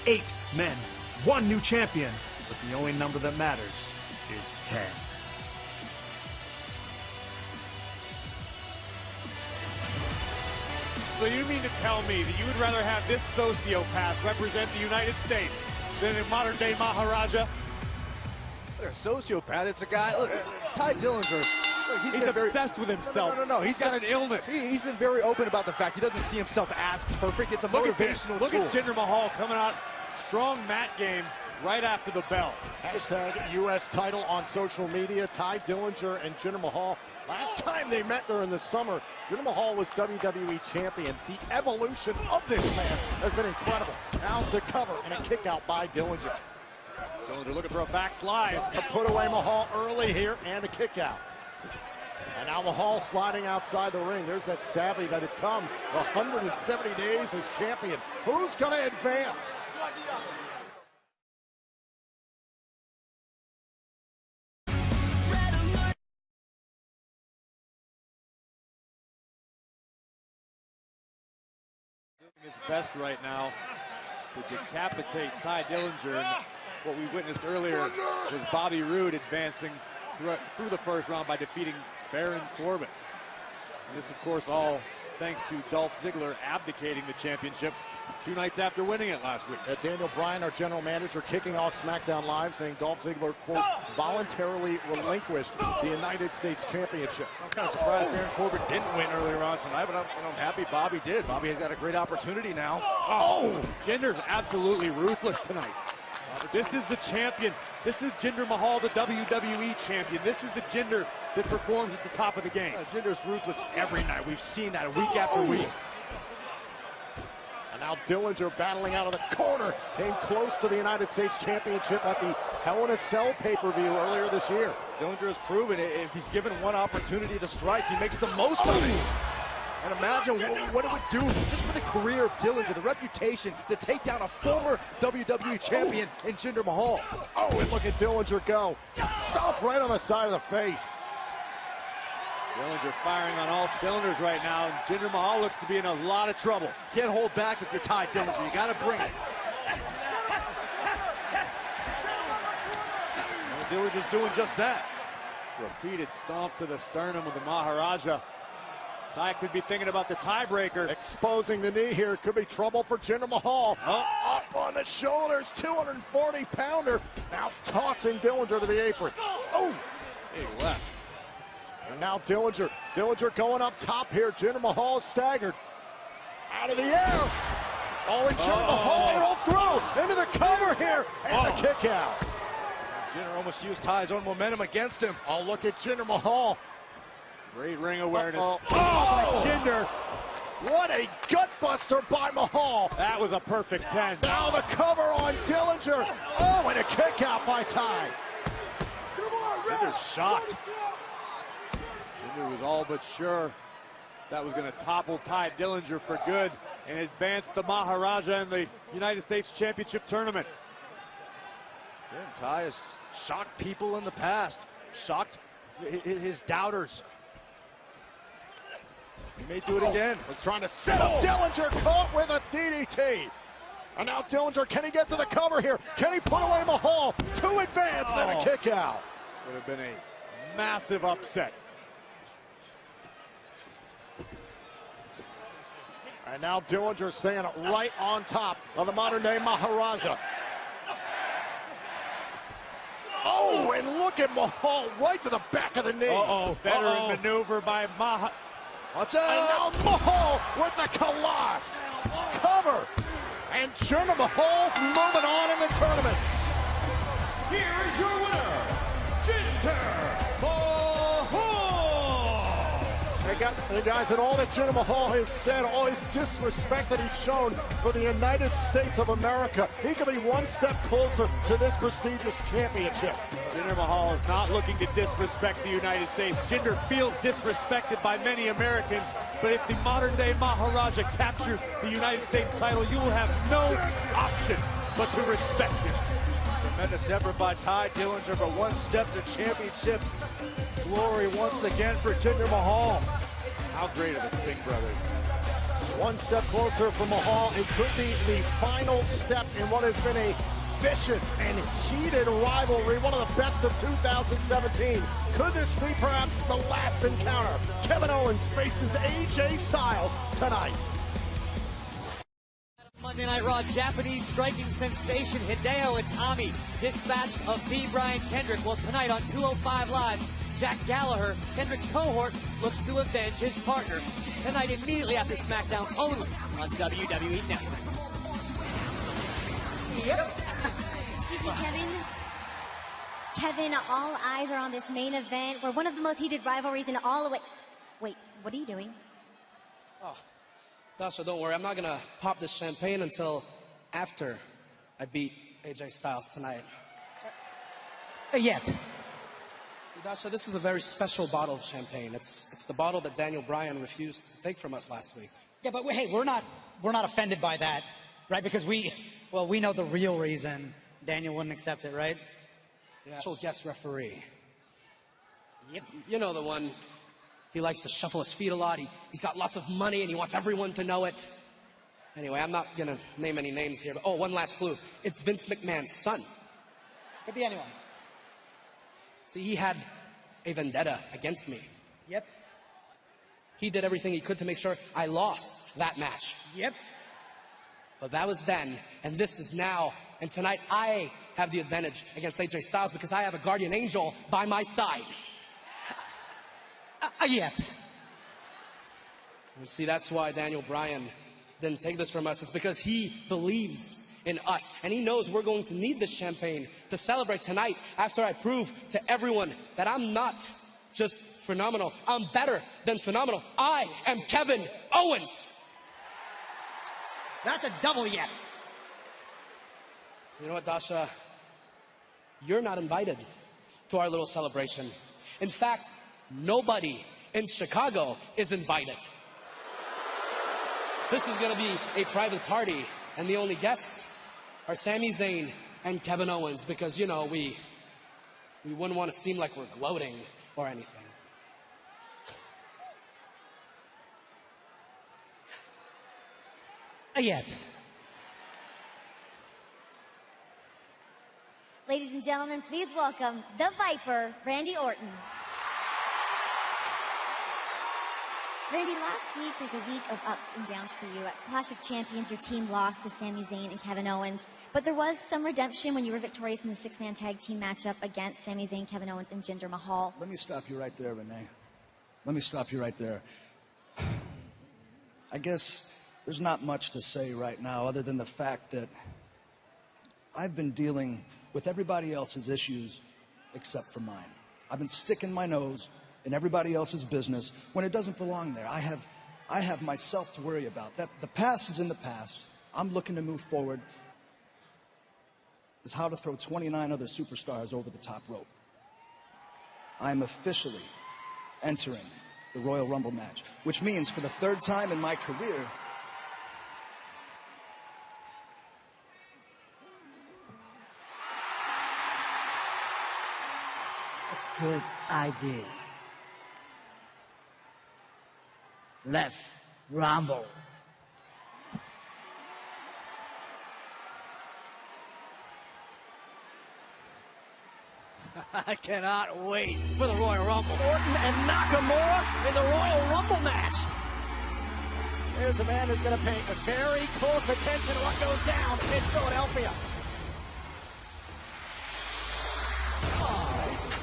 Speaker 22: 8 men, 1 new champion, but the only number that matters is 10.
Speaker 2: So you mean to tell me that you would rather have this sociopath represent the United States than a modern-day Maharaja?
Speaker 3: They're a sociopath. It's a guy. Look, Ty Dillinger.
Speaker 2: He's obsessed with himself.
Speaker 3: No.
Speaker 2: He's got an illness.
Speaker 3: He's been very open about the fact he doesn't see himself as perfect. It's a motivational
Speaker 2: Look
Speaker 3: tool.
Speaker 2: at Jinder Mahal coming out, strong mat game right after the bell.
Speaker 3: Hashtag U.S. title on social media. Ty Dillinger and Jinder Mahal. Last time they met during the summer, Jinder Mahal was WWE champion. The evolution of this man has been incredible. Now's the cover and a kick out by Dillinger.
Speaker 2: Dillinger looking for a backslide.
Speaker 3: To put away Mahal early here and a kick out. And now Mahal sliding outside the ring. There's that savvy that has come 170 days as champion. Who's going to advance?
Speaker 2: Doing his best right now to decapitate Ty Dillinger. And what we witnessed earlier was Bobby Roode advancing through the first round by defeating Baron Corbin. And this, of course, all thanks to Dolph Ziggler abdicating the championship 2 nights after winning it last week.
Speaker 3: Daniel Bryan, our general manager, kicking off SmackDown Live, saying Dolph Ziggler, quote, voluntarily relinquished the United States Championship.
Speaker 20: I'm kind of surprised Baron Corbin didn't win earlier on tonight, but I'm happy Bobby did. Bobby has got a great opportunity now.
Speaker 2: Oh, Jinder's absolutely ruthless tonight. This is the champion. This is Jinder Mahal, the WWE champion. This is the Jinder that performs at the top of the game.
Speaker 3: Jinder's ruthless every night. We've seen that week after week. And now Dillinger battling out of the corner. Came close to the United States Championship at the Hell in a Cell pay-per-view earlier this year.
Speaker 20: Dillinger has proven if he's given one opportunity to strike, he makes the most of it. And imagine what it would do just for the career of Dillinger, the reputation to take down a former WWE champion in Jinder Mahal.
Speaker 3: Oh, and look at Dillinger go. Stop right on the side of the face.
Speaker 2: Dillinger firing on all cylinders right now, and Jinder Mahal looks to be in a lot of trouble.
Speaker 20: Can't hold back if you're Ty Dillinger. You got to bring it. And Dillinger's doing just that.
Speaker 2: Repeated stomp to the sternum of the Maharaja. Ty could be thinking about the tiebreaker.
Speaker 3: Exposing the knee here. Could be trouble for Jinder Mahal. Up on the shoulders. 240-pounder. Now tossing Dillinger to the apron. Oh!
Speaker 2: Big left.
Speaker 3: And now Dillinger. Dillinger going up top here. Jinder Mahal staggered. Out of the air. Oh, and Jinder Mahal rolled through into the cover here. And the kick out.
Speaker 20: Jinder almost used Ty's own momentum against him.
Speaker 3: Oh, look at Jinder Mahal.
Speaker 20: Great ring awareness.
Speaker 3: Jinder. What a gutbuster by Mahal.
Speaker 20: That was a perfect 10.
Speaker 3: Now the cover on Dillinger. Oh, and a kick out by Ty.
Speaker 20: Jinder's shocked. Jinder was all but sure that was going to topple Ty Dillinger for good and advance the Maharaja in the United States Championship Tournament. Again, Ty has shocked people in the past, shocked his doubters. He may do it again.
Speaker 3: Was trying to set up Dillinger, caught with a DDT. And now Dillinger, can he get to the cover here? Can he put away Mahal to advance and a kick out?
Speaker 20: Would have been a massive upset.
Speaker 3: And now Dillinger staying right on top of the modern-day Maharaja. Oh, and look at Mahal right to the back of the knee.
Speaker 20: Veteran maneuver by Mahal.
Speaker 3: Watch out! And now Mahal with the Koloss. Cover. And Jinder Mahal's moving on in the tournament.
Speaker 21: Here is your winner, Jinder Mahal.
Speaker 3: Hey guys, and all that Jinder Mahal has said, all his disrespect that he's shown for the United States of America, he could be one step closer to this prestigious championship.
Speaker 20: Jinder Mahal is not looking to disrespect the United States. Jinder feels disrespected by many Americans, but if the modern-day Maharaja captures the United States title, you will have no option but to respect him. Tremendous effort by Ty Dillinger, but one step to championship glory once again for Jinder Mahal. How great are the Singh brothers?
Speaker 3: One step closer for Mahal. It could be the final step in what has been a vicious and heated rivalry, one of the best of 2017. Could this be perhaps the last encounter? Kevin Owens faces AJ Styles tonight.
Speaker 12: Monday Night Raw, Japanese striking sensation Hideo Itami dispatched of B. Brian Kendrick. Well, tonight on 205 Live, Jack Gallagher, Kendrick's cohort, looks to avenge his partner. Tonight, immediately after SmackDown, only on WWE Network.
Speaker 15: Yep. Excuse me, Kevin. Kevin, all eyes are on this main event. We're one of the most heated rivalries in all the way. Wait, what are you doing?
Speaker 6: Oh, Dasha, don't worry. I'm not going to pop this champagne until after I beat AJ Styles tonight.
Speaker 12: Yep.
Speaker 6: See, Dasha, this is a very special bottle of champagne. It's the bottle that Daniel Bryan refused to take from us last week.
Speaker 12: Yeah, but hey, we're not offended by that, right? Because we know the real reason Daniel wouldn't accept it, right?
Speaker 6: Yeah. Special guest referee. Yep. You know the one. He likes to shuffle his feet a lot. He's got lots of money and he wants everyone to know it. Anyway, I'm not going to name any names here. But, one last clue. It's Vince McMahon's son.
Speaker 12: Could be anyone.
Speaker 6: See, he had a vendetta against me.
Speaker 12: Yep.
Speaker 6: He did everything he could to make sure I lost that match.
Speaker 12: Yep.
Speaker 6: But that was then, and this is now. And tonight, I have the advantage against AJ Styles because I have a guardian angel by my side.
Speaker 12: Yep.
Speaker 6: And see, that's why Daniel Bryan didn't take this from us. It's because he believes in us. And he knows we're going to need this champagne to celebrate tonight after I prove to everyone that I'm not just phenomenal. I'm better than phenomenal. I am Kevin Owens.
Speaker 12: That's a double yep.
Speaker 6: You know what, Dasha? You're not invited to our little celebration. In fact, nobody in Chicago is invited. This is going to be a private party, and the only guests are Sami Zayn and Kevin Owens, because, you know, we wouldn't want to seem like we're gloating or anything.
Speaker 12: Yep.
Speaker 15: Ladies and gentlemen, please welcome the Viper, Randy Orton. Randy, last week was a week of ups and downs for you. At Clash of Champions, your team lost to Sami Zayn and Kevin Owens, but there was some redemption when you were victorious in the six-man tag team matchup against Sami Zayn, Kevin Owens, and Jinder Mahal.
Speaker 7: Let me stop you right there, Renee.
Speaker 16: let me stop you right there. I guess there's not much to say right now other than the fact that I've been dealing with everybody else's issues except for mine. I've been sticking my nose in everybody else's business when it doesn't belong there. I have myself to worry about. That the past is in the past. I'm looking to move forward. Is how to throw 29 other superstars over the top rope. I am officially entering the Royal Rumble match, which means for the third time in my career,
Speaker 4: That's a good idea. Let's rumble.
Speaker 12: I cannot wait for the Royal Rumble.
Speaker 1: Orton and Nakamura in the Royal Rumble match. Here's a man who's going to pay very close attention to what goes down in Philadelphia.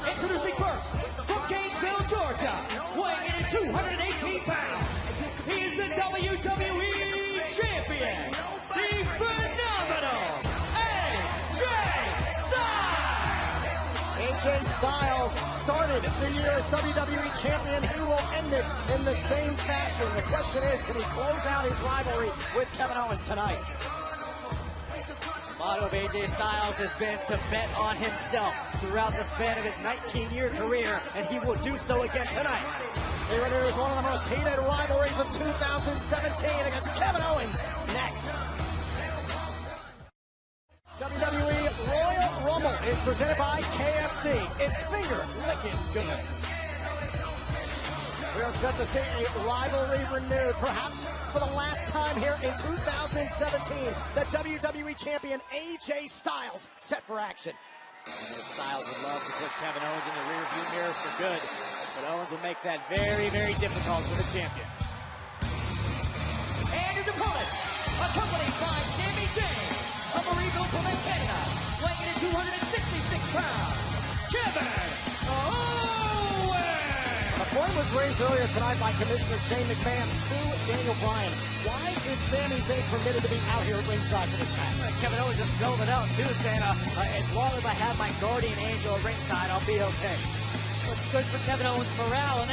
Speaker 21: Introducing first, from Gainesville, Georgia, weighing in at 218 pounds, he is the WWE Champion, the phenomenal AJ Styles!
Speaker 1: AJ Styles started the year as WWE Champion. He will end it in the same fashion. The question is, can he close out his rivalry with Kevin Owens tonight?
Speaker 12: The motto of AJ Styles has been to bet on himself throughout the span of his 19-year career, and he will do so again tonight.
Speaker 1: He renews one of the most heated rivalries of 2017 against Kevin Owens next. WWE Royal Rumble is presented by KFC. It's finger licking good. We are set to see a rivalry renewed, perhaps for the last time here in 2017. The WWE Champion AJ Styles set for action.
Speaker 12: Styles would love to put Kevin Owens in the rearview mirror for good, but Owens will make that very, very difficult for the champion.
Speaker 21: And his opponent, accompanied by Sami Zayn of Marieville, Canada, weighing in at 266 pounds, Kevin Owens!
Speaker 1: A point was raised earlier tonight by Commissioner Shane McMahon to Daniel Bryan. Why is Sami Zayn permitted to be out here at ringside for this match?
Speaker 12: Kevin Owens just spelled it out too, saying, as long as I have my guardian angel at ringside, I'll be okay. It's good for Kevin Owens' morale, and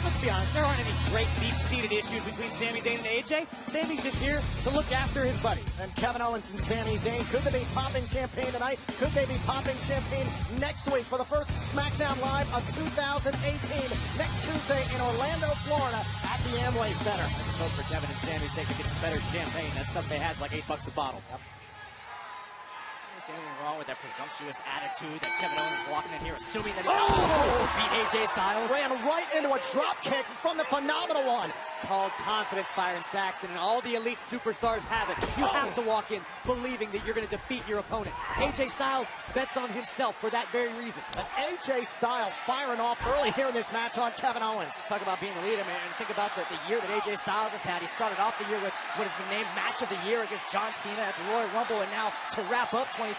Speaker 12: let's be honest, there aren't any great deep-seated issues between Sami Zayn and AJ. Sami's just here to look after his buddy.
Speaker 1: And Kevin Owens and Sami Zayn, could they be popping champagne tonight? Could they be popping champagne next week for the first SmackDown Live of 2018, next Tuesday in Orlando, Florida at the Amway Center?
Speaker 12: I just hope for Kevin and Sami's sake to get some better champagne. That stuff they had like $8 a bottle. Yep. There's anything wrong with that presumptuous attitude that Kevin Owens is walking in here assuming that he's beat AJ Styles?
Speaker 1: Ran right into a drop kick from the Phenomenal One.
Speaker 12: It's called confidence, Byron Saxton, and all the elite superstars have it. You have to walk in believing that you're going to defeat your opponent. AJ Styles bets on himself for that very reason.
Speaker 1: But AJ Styles firing off early here in this match on Kevin Owens.
Speaker 12: Talk about being a leader, man, and think about the year that AJ Styles has had. He started off the year with what has been named Match of the Year against John Cena at the Royal Rumble, and now to wrap up 2017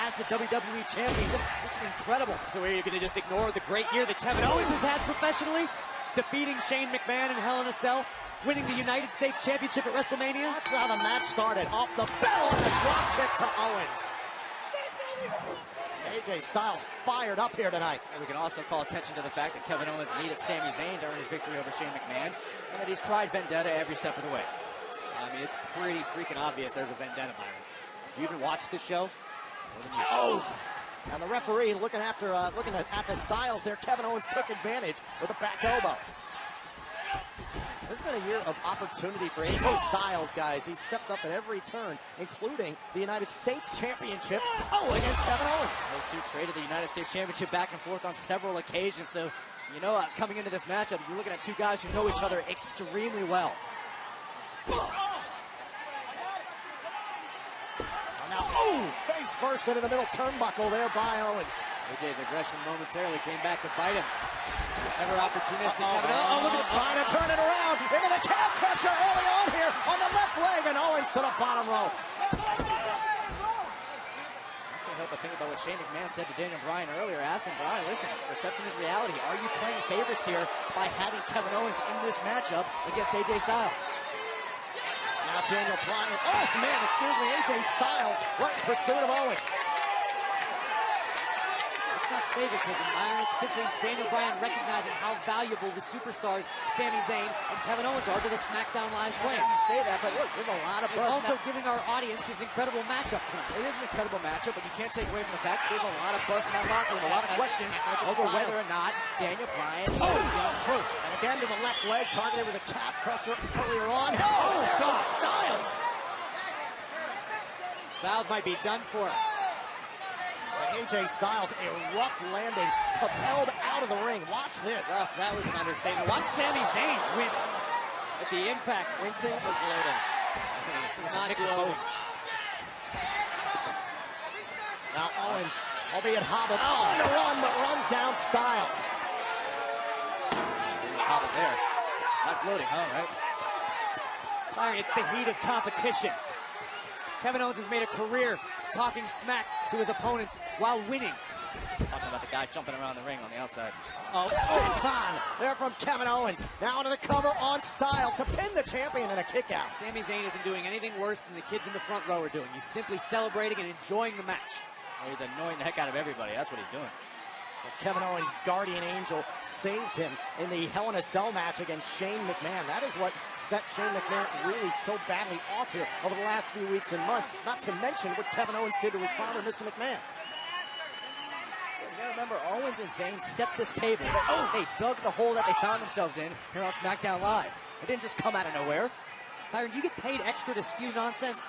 Speaker 12: as the WWE Champion. Just incredible. So are you going to just ignore the great year that Kevin Owens has had professionally? Defeating Shane McMahon in Hell in a Cell, winning the United States Championship at WrestleMania.
Speaker 1: That's how the match started. Off the bell and a drop kick to Owens. AJ Styles fired up here tonight.
Speaker 12: And we can also call attention to the fact that Kevin Owens needed Sami Zayn to earn his victory over Shane McMahon, and that he's tried vendetta every step of the way. I mean, it's pretty freaking obvious there's a vendetta, Byron. If you even watched this show,
Speaker 1: and the referee looking at the Styles there. Kevin Owens took advantage with a back elbow. This has been a year of opportunity for AJ Styles, guys. He's stepped up at every turn, including the United States Championship against Kevin Owens.
Speaker 12: Those two traded the United States Championship back and forth on several occasions. So, you know, coming into this matchup, you're looking at two guys who know each other extremely well.
Speaker 1: Now, face first into the middle turnbuckle there by Owens.
Speaker 12: AJ's aggression momentarily came back to bite him. Ever opportunistic.
Speaker 1: Look at trying to turn it around into the calf crusher early on here on the left leg, and Owens to the bottom rope.
Speaker 11: help but think about what Shane McMahon said to Daniel Bryan earlier, asking Bryan, listen, perception is reality. Are you playing favorites here by having Kevin Owens in this matchup against AJ Styles?
Speaker 1: Now Daniel Bryan, oh man, excuse me, AJ Styles right in pursuit of Owens.
Speaker 12: It's not favoritism, Byron. It's simply Daniel Bryan recognizing how valuable the superstars Sami Zayn and Kevin Owens are to the SmackDown Live brand.
Speaker 11: You say that, but look, there's a lot of buzz.
Speaker 12: It's also giving our audience this incredible matchup tonight.
Speaker 11: It is an incredible matchup, but you can't take away from the fact that there's a lot of buzz in that locker room, a lot of questions over whether or not Daniel Bryan is the approach.
Speaker 1: And again to the left leg, targeted with a calf crusher earlier on. Oh, goes Styles.
Speaker 12: Styles might be done for.
Speaker 1: AJ Styles, a rough landing, propelled out of the ring. Watch this.
Speaker 12: Rough, that was an understatement. Watch Sami Zayn wince at the impact.
Speaker 1: Wincing or gloating?
Speaker 12: It's not gloating.
Speaker 1: Now Owens, albeit hobbled, on the run, but runs down Styles.
Speaker 11: Hobbled there. Not gloating, huh, right?
Speaker 12: Larry, it's the heat of competition. Kevin Owens has made a career talking smack to his opponents while winning.
Speaker 11: Talking about the guy jumping around the ring on the outside.
Speaker 1: Oh, senton there from Kevin Owens. Now into the cover on Styles to pin the champion in a kick out.
Speaker 12: Sami Zayn isn't doing anything worse than the kids in the front row are doing. He's simply celebrating and enjoying the match.
Speaker 11: Well, he's annoying the heck out of everybody. That's what he's doing.
Speaker 1: But Kevin Owens' guardian angel saved him in the Hell in a Cell match against Shane McMahon. That is what set Shane McMahon really so badly off here over the last few weeks and months. Not to mention what Kevin Owens did to his father, Mr. McMahon.
Speaker 11: You gotta remember, Owens and Zayn set this table. They dug the hole that they found themselves in here on SmackDown Live. It didn't just come out of nowhere.
Speaker 12: Byron, do you get paid extra to spew nonsense?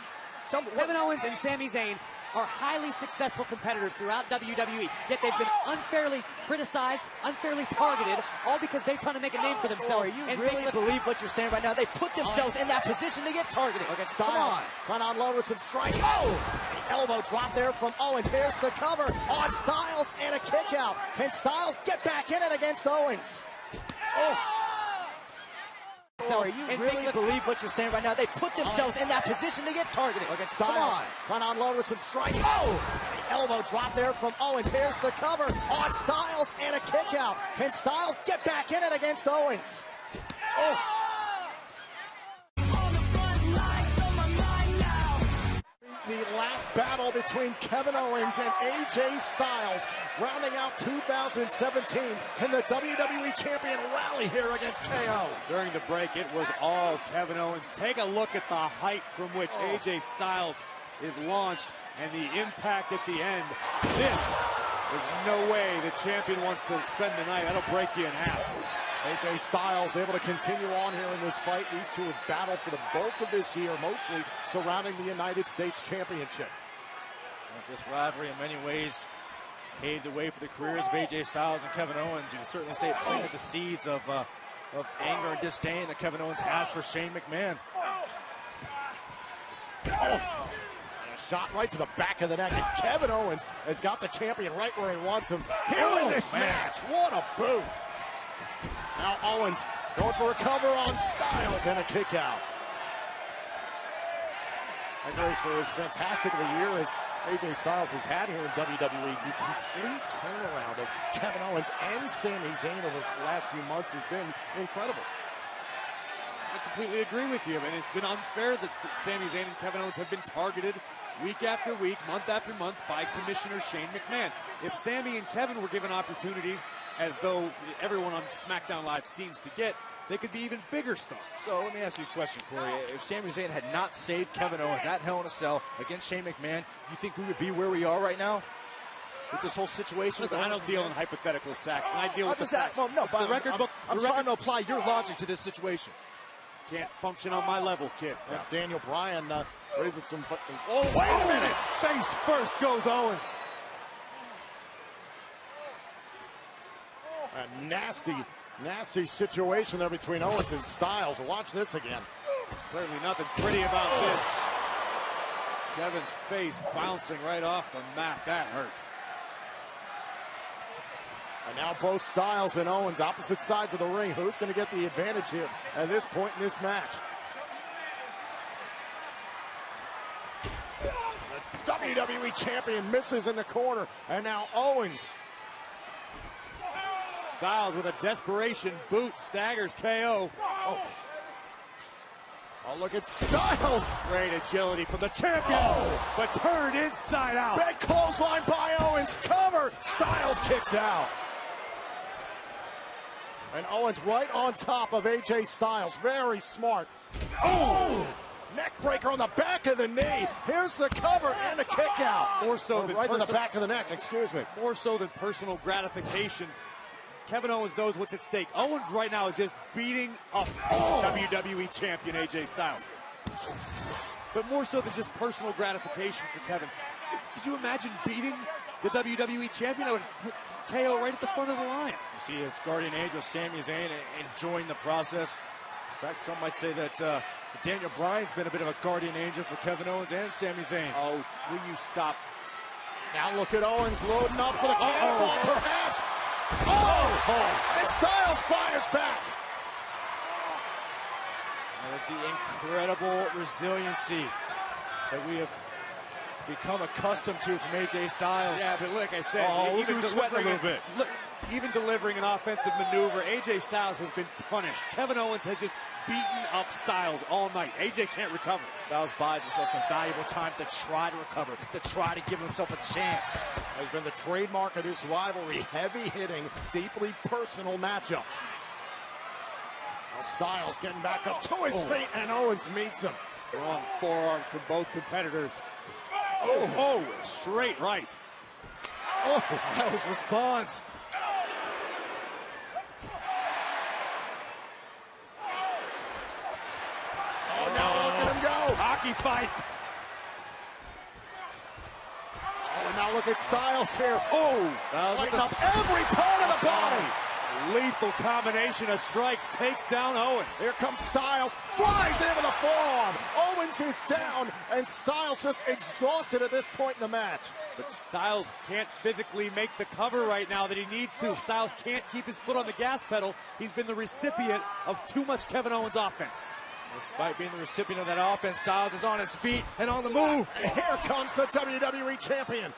Speaker 12: Kevin Owens and Sami Zayn are highly successful competitors throughout WWE, yet they've been unfairly criticized, unfairly targeted, all because they're trying to make a name for themselves.
Speaker 11: You really believe what you're saying right now? They put themselves in that position to get targeted.
Speaker 1: Look at Styles, trying to unload with some strikes. Oh! The elbow drop there from Owens. Here's the cover on Styles and a kick out. Can Styles get back in it against Owens? Oh!
Speaker 11: So you really believe what you're saying right now? They put themselves in that position to get targeted.
Speaker 1: Look at Styles, trying to unload with some strikes. Oh! The elbow drop there from Owens. Here's the cover on Styles and a kick out. Can Styles get back in it against Owens? Oh! The last battle between Kevin Owens and AJ Styles, rounding out 2017. Can the WWE Champion rally here against KO?
Speaker 2: During the break, it was all Kevin Owens. Take a look at the height from which AJ Styles is launched and the impact at the end. This is no way the champion wants to spend the night. That'll break you in half.
Speaker 3: AJ Styles able to continue on here in this fight. These two have battled for the bulk of this year, mostly surrounding the United States Championship.
Speaker 20: This rivalry in many ways paved the way for the careers of AJ Styles and Kevin Owens. You can certainly say it planted the seeds of anger and disdain that Kevin Owens has for Shane McMahon.
Speaker 3: And a shot right to the back of the neck. And Kevin Owens has got the champion right where he wants him here in this match. What a boot. Now Owens going for a cover on Styles and a kick out. And Grace, for as fantastic of a year as AJ Styles has had here in WWE, the complete turnaround of Kevin Owens and Sami Zayn over the last few months has been incredible.
Speaker 2: I completely agree with you, and it's been unfair that Sami Zayn and Kevin Owens have been targeted week after week, month after month by Commissioner Shane McMahon. If Sami and Kevin were given opportunities, as though everyone on SmackDown Live seems to get, they could be even bigger stars.
Speaker 20: So let me ask you a question, Corey. If Sami Zayn had not saved Kevin Owens at Hell in a Cell against Shane McMahon, you think we would be where we are right now with this whole situation?
Speaker 2: Listen, I don't deal in hypothetical sacks. I deal with the facts.
Speaker 20: No,
Speaker 2: the record book.
Speaker 20: I'm trying to apply your logic to this situation.
Speaker 2: Can't function on my level, kid.
Speaker 3: Yeah. Daniel Bryan raising some... Oh, wait a minute!
Speaker 2: Face first goes Owens.
Speaker 3: A nasty situation there between Owens and Styles. Watch this again.
Speaker 2: Certainly nothing pretty about this. Kevin's face bouncing right off the mat. That hurt.
Speaker 3: And now both Styles and Owens opposite sides of the ring. Who's going to get the advantage here at this point in this match? The WWE champion misses in the corner, and now Owens.
Speaker 2: Styles with a desperation boot, staggers KO.
Speaker 3: Oh, look at Styles.
Speaker 2: Great agility from the champion, but turned inside out.
Speaker 3: Big clothesline by Owens, cover. Styles kicks out. And Owens right on top of AJ Styles, very smart. Oh! Neck breaker on the back of the knee. Here's the cover and a kick out.
Speaker 2: More so than
Speaker 3: right in the back of the neck, excuse me.
Speaker 2: More so than personal gratification. Kevin Owens knows what's at stake. Owens right now is just beating up WWE champion AJ Styles. But more so than just personal gratification for Kevin. Could you imagine beating the WWE champion? That would put KO right at the front of the line.
Speaker 20: You see his guardian angel, Sami Zayn, enjoying the process. In fact, some might say that Daniel Bryan's been a bit of a guardian angel for Kevin Owens and Sami Zayn.
Speaker 2: Oh, will you stop?
Speaker 3: Now look at Owens loading up for the cannonball, perhaps. And Styles fires back.
Speaker 20: That's the incredible resiliency that we have become accustomed to from AJ Styles.
Speaker 2: Yeah, but like I said,
Speaker 20: even sweating a little bit.
Speaker 2: Look, even delivering an offensive maneuver, AJ Styles has been punished. Kevin Owens has just beaten up Styles all night. AJ can't recover.
Speaker 20: Styles buys himself some valuable time to try to recover, to try to give himself a chance.
Speaker 3: Has been the trademark of this rivalry, heavy-hitting, deeply personal matchups. Now Styles getting back up to his feet, and Owens meets him.
Speaker 2: Strong forearms from both competitors. Straight right.
Speaker 20: Styles responds.
Speaker 3: Now look at him go.
Speaker 2: Hockey fight.
Speaker 3: And now look at Styles here. Lighting up every part of the body.
Speaker 2: Lethal combination of strikes takes down Owens.
Speaker 3: Here comes Styles, flies in with a forearm. Owens is down, and Styles just exhausted at this point in the match.
Speaker 2: But Styles can't physically make the cover right now that he needs to. Styles can't keep his foot on the gas pedal. He's been the recipient of too much Kevin Owens offense.
Speaker 20: Despite being the recipient of that offense, Styles is on his feet and on the move.
Speaker 3: And here comes the WWE champion.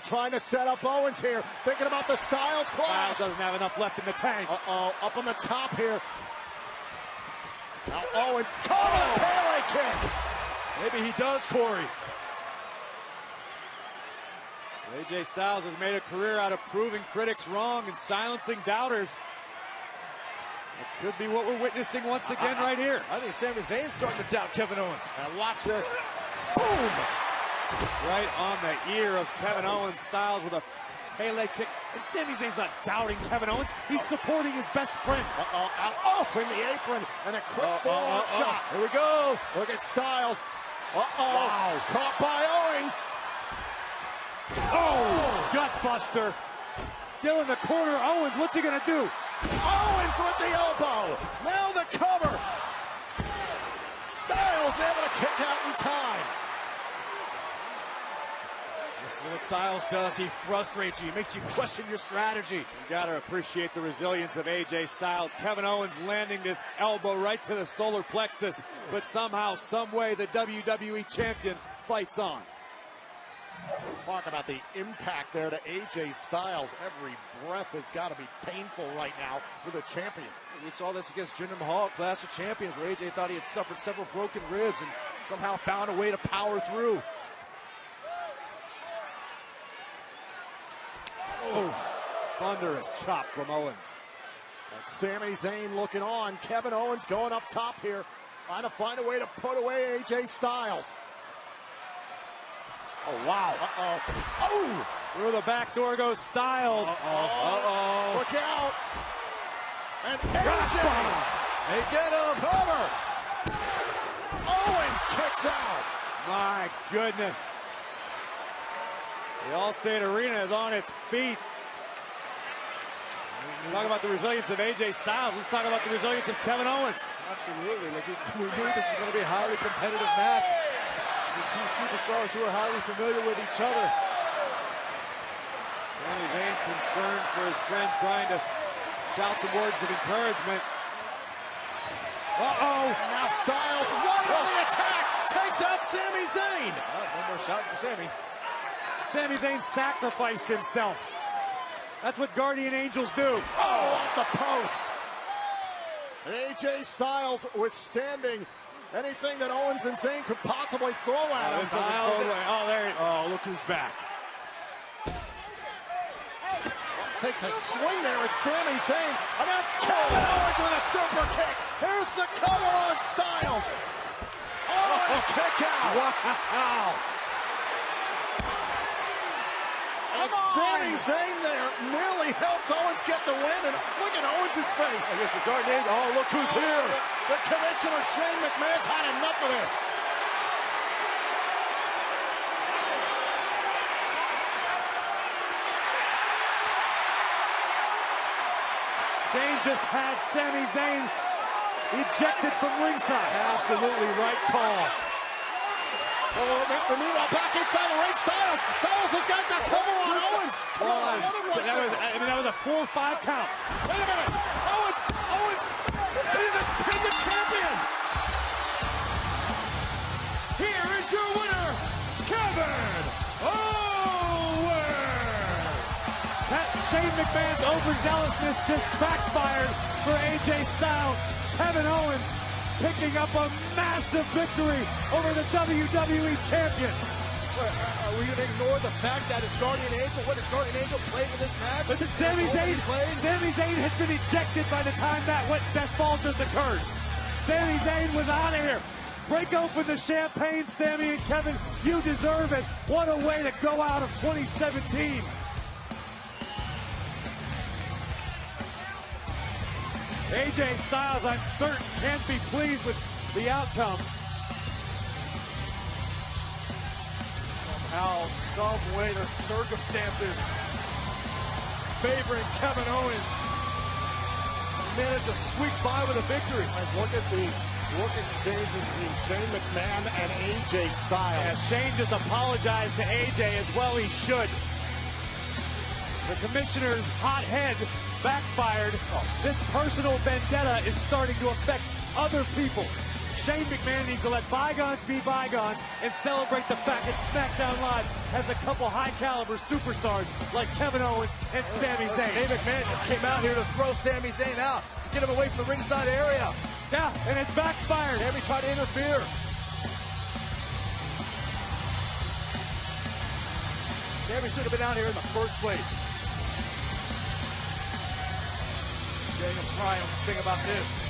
Speaker 3: Trying to set up Owens here. Thinking about the Styles clash.
Speaker 2: Styles doesn't have enough left in the tank.
Speaker 3: Up on the top here. Now Owens, Pele kick.
Speaker 20: Maybe he does, Corey.
Speaker 2: AJ Styles has made a career out of proving critics wrong and silencing doubters. It could be what we're witnessing once again right here.
Speaker 20: I think Sami Zayn's starting to doubt Kevin Owens.
Speaker 3: Now watch this. Boom!
Speaker 2: Right on the ear of Kevin Owens. Styles with a Pele kick. And Sami Zayn's not doubting Kevin Owens. He's supporting his best friend.
Speaker 3: In the apron. And a quick forearm shot.
Speaker 20: Here we go.
Speaker 3: Look at Styles.
Speaker 2: Wow.
Speaker 3: Caught by Owens.
Speaker 2: Gutbuster. Still in the corner. Owens, what's he going to do?
Speaker 3: Owens with the elbow. Now the cover. Styles able to kick out in time.
Speaker 20: This is what Styles does. He frustrates you. He makes you question your strategy.
Speaker 2: You got to appreciate the resilience of AJ Styles. Kevin Owens landing this elbow right to the solar plexus. But somehow, some way, the WWE champion fights on.
Speaker 3: Talk about the impact there to AJ Styles. Every breath has got to be painful right now for the champion.
Speaker 20: We saw this against Jinder Mahal, Clash of Champions, where AJ thought he had suffered several broken ribs and somehow found a way to power through.
Speaker 2: Thunderous chop from Owens.
Speaker 3: And Sami Zayn looking on. Kevin Owens going up top here, trying to find a way to put away AJ Styles.
Speaker 2: Oh, wow. Through the back door goes Styles.
Speaker 3: Look out. And AJ.
Speaker 20: They get him.
Speaker 3: Cover. Owens kicks out.
Speaker 2: My goodness. The Allstate Arena is on its feet. Talk about the resilience of AJ Styles. Let's talk about the resilience of Kevin Owens.
Speaker 20: Absolutely. Like we knew this was going to be a highly competitive match. The two superstars who are highly familiar with each other.
Speaker 2: Sami Zayn concerned for his friend, trying to shout some words of encouragement.
Speaker 3: And now Styles right on the attack. takes out Sami Zayn.
Speaker 7: No more shouting for Sami.
Speaker 2: Sami Zayn sacrificed himself. That's what Guardian Angels do.
Speaker 3: Oh, off the post. AJ Styles withstanding anything that Owens and Zayn could possibly throw at him.
Speaker 2: Oh, there. Oh, look who's back.
Speaker 3: Takes a swing there at Sami Zayn. And now Kevin Owens with a super kick. Here's the cover on Styles. Oh, and a kick out.
Speaker 7: Wow.
Speaker 3: And Sami Zayn there nearly helped Owens get the win. And look at Owens' face.
Speaker 7: I guess the Guardian. Oh, look who's here.
Speaker 3: The commissioner, Shane McMahon's had enough of this.
Speaker 2: Shane just had Sami Zayn ejected from ringside.
Speaker 7: Absolutely right call.
Speaker 3: Oh, meanwhile, back inside the ring, Styles. Styles has got the cover on Owens.
Speaker 2: That was a 4-5 count.
Speaker 3: Wait a minute. Owens, they just pinned the champion.
Speaker 21: Here is your winner, Kevin Owens.
Speaker 2: Shane McMahon's overzealousness just backfired for AJ Styles. Kevin Owens picking up a massive victory over the WWE champion.
Speaker 7: Are we going to ignore the fact that it's Guardian Angel? What does Guardian Angel play for this match?
Speaker 2: Listen, Sami Zayn had been ejected by the time that fall just occurred. Sami Zayn was out of here. Break open the champagne, Sami and Kevin. You deserve it. What a way to go out of 2017. AJ Styles, I'm certain, can't be pleased with the outcome.
Speaker 3: Somehow, some way, the circumstances favoring Kevin Owens managed to squeak by with a victory. Look at the exchange between Shane McMahon and AJ Styles.
Speaker 2: Yeah, Shane just apologized to AJ as well he should. The commissioner's hot head backfired. This personal vendetta is starting to affect other people. Shane McMahon needs to let bygones be bygones and celebrate the fact that SmackDown Live has a couple high-caliber superstars like Kevin Owens and Sami Zayn.
Speaker 7: Shane McMahon just came out here to throw Sami Zayn out, to get him away from the ringside area.
Speaker 2: Yeah, and it backfired.
Speaker 7: Sami tried to interfere. Sami should have been out here in the first place. Daniel Bryan, let's think about this.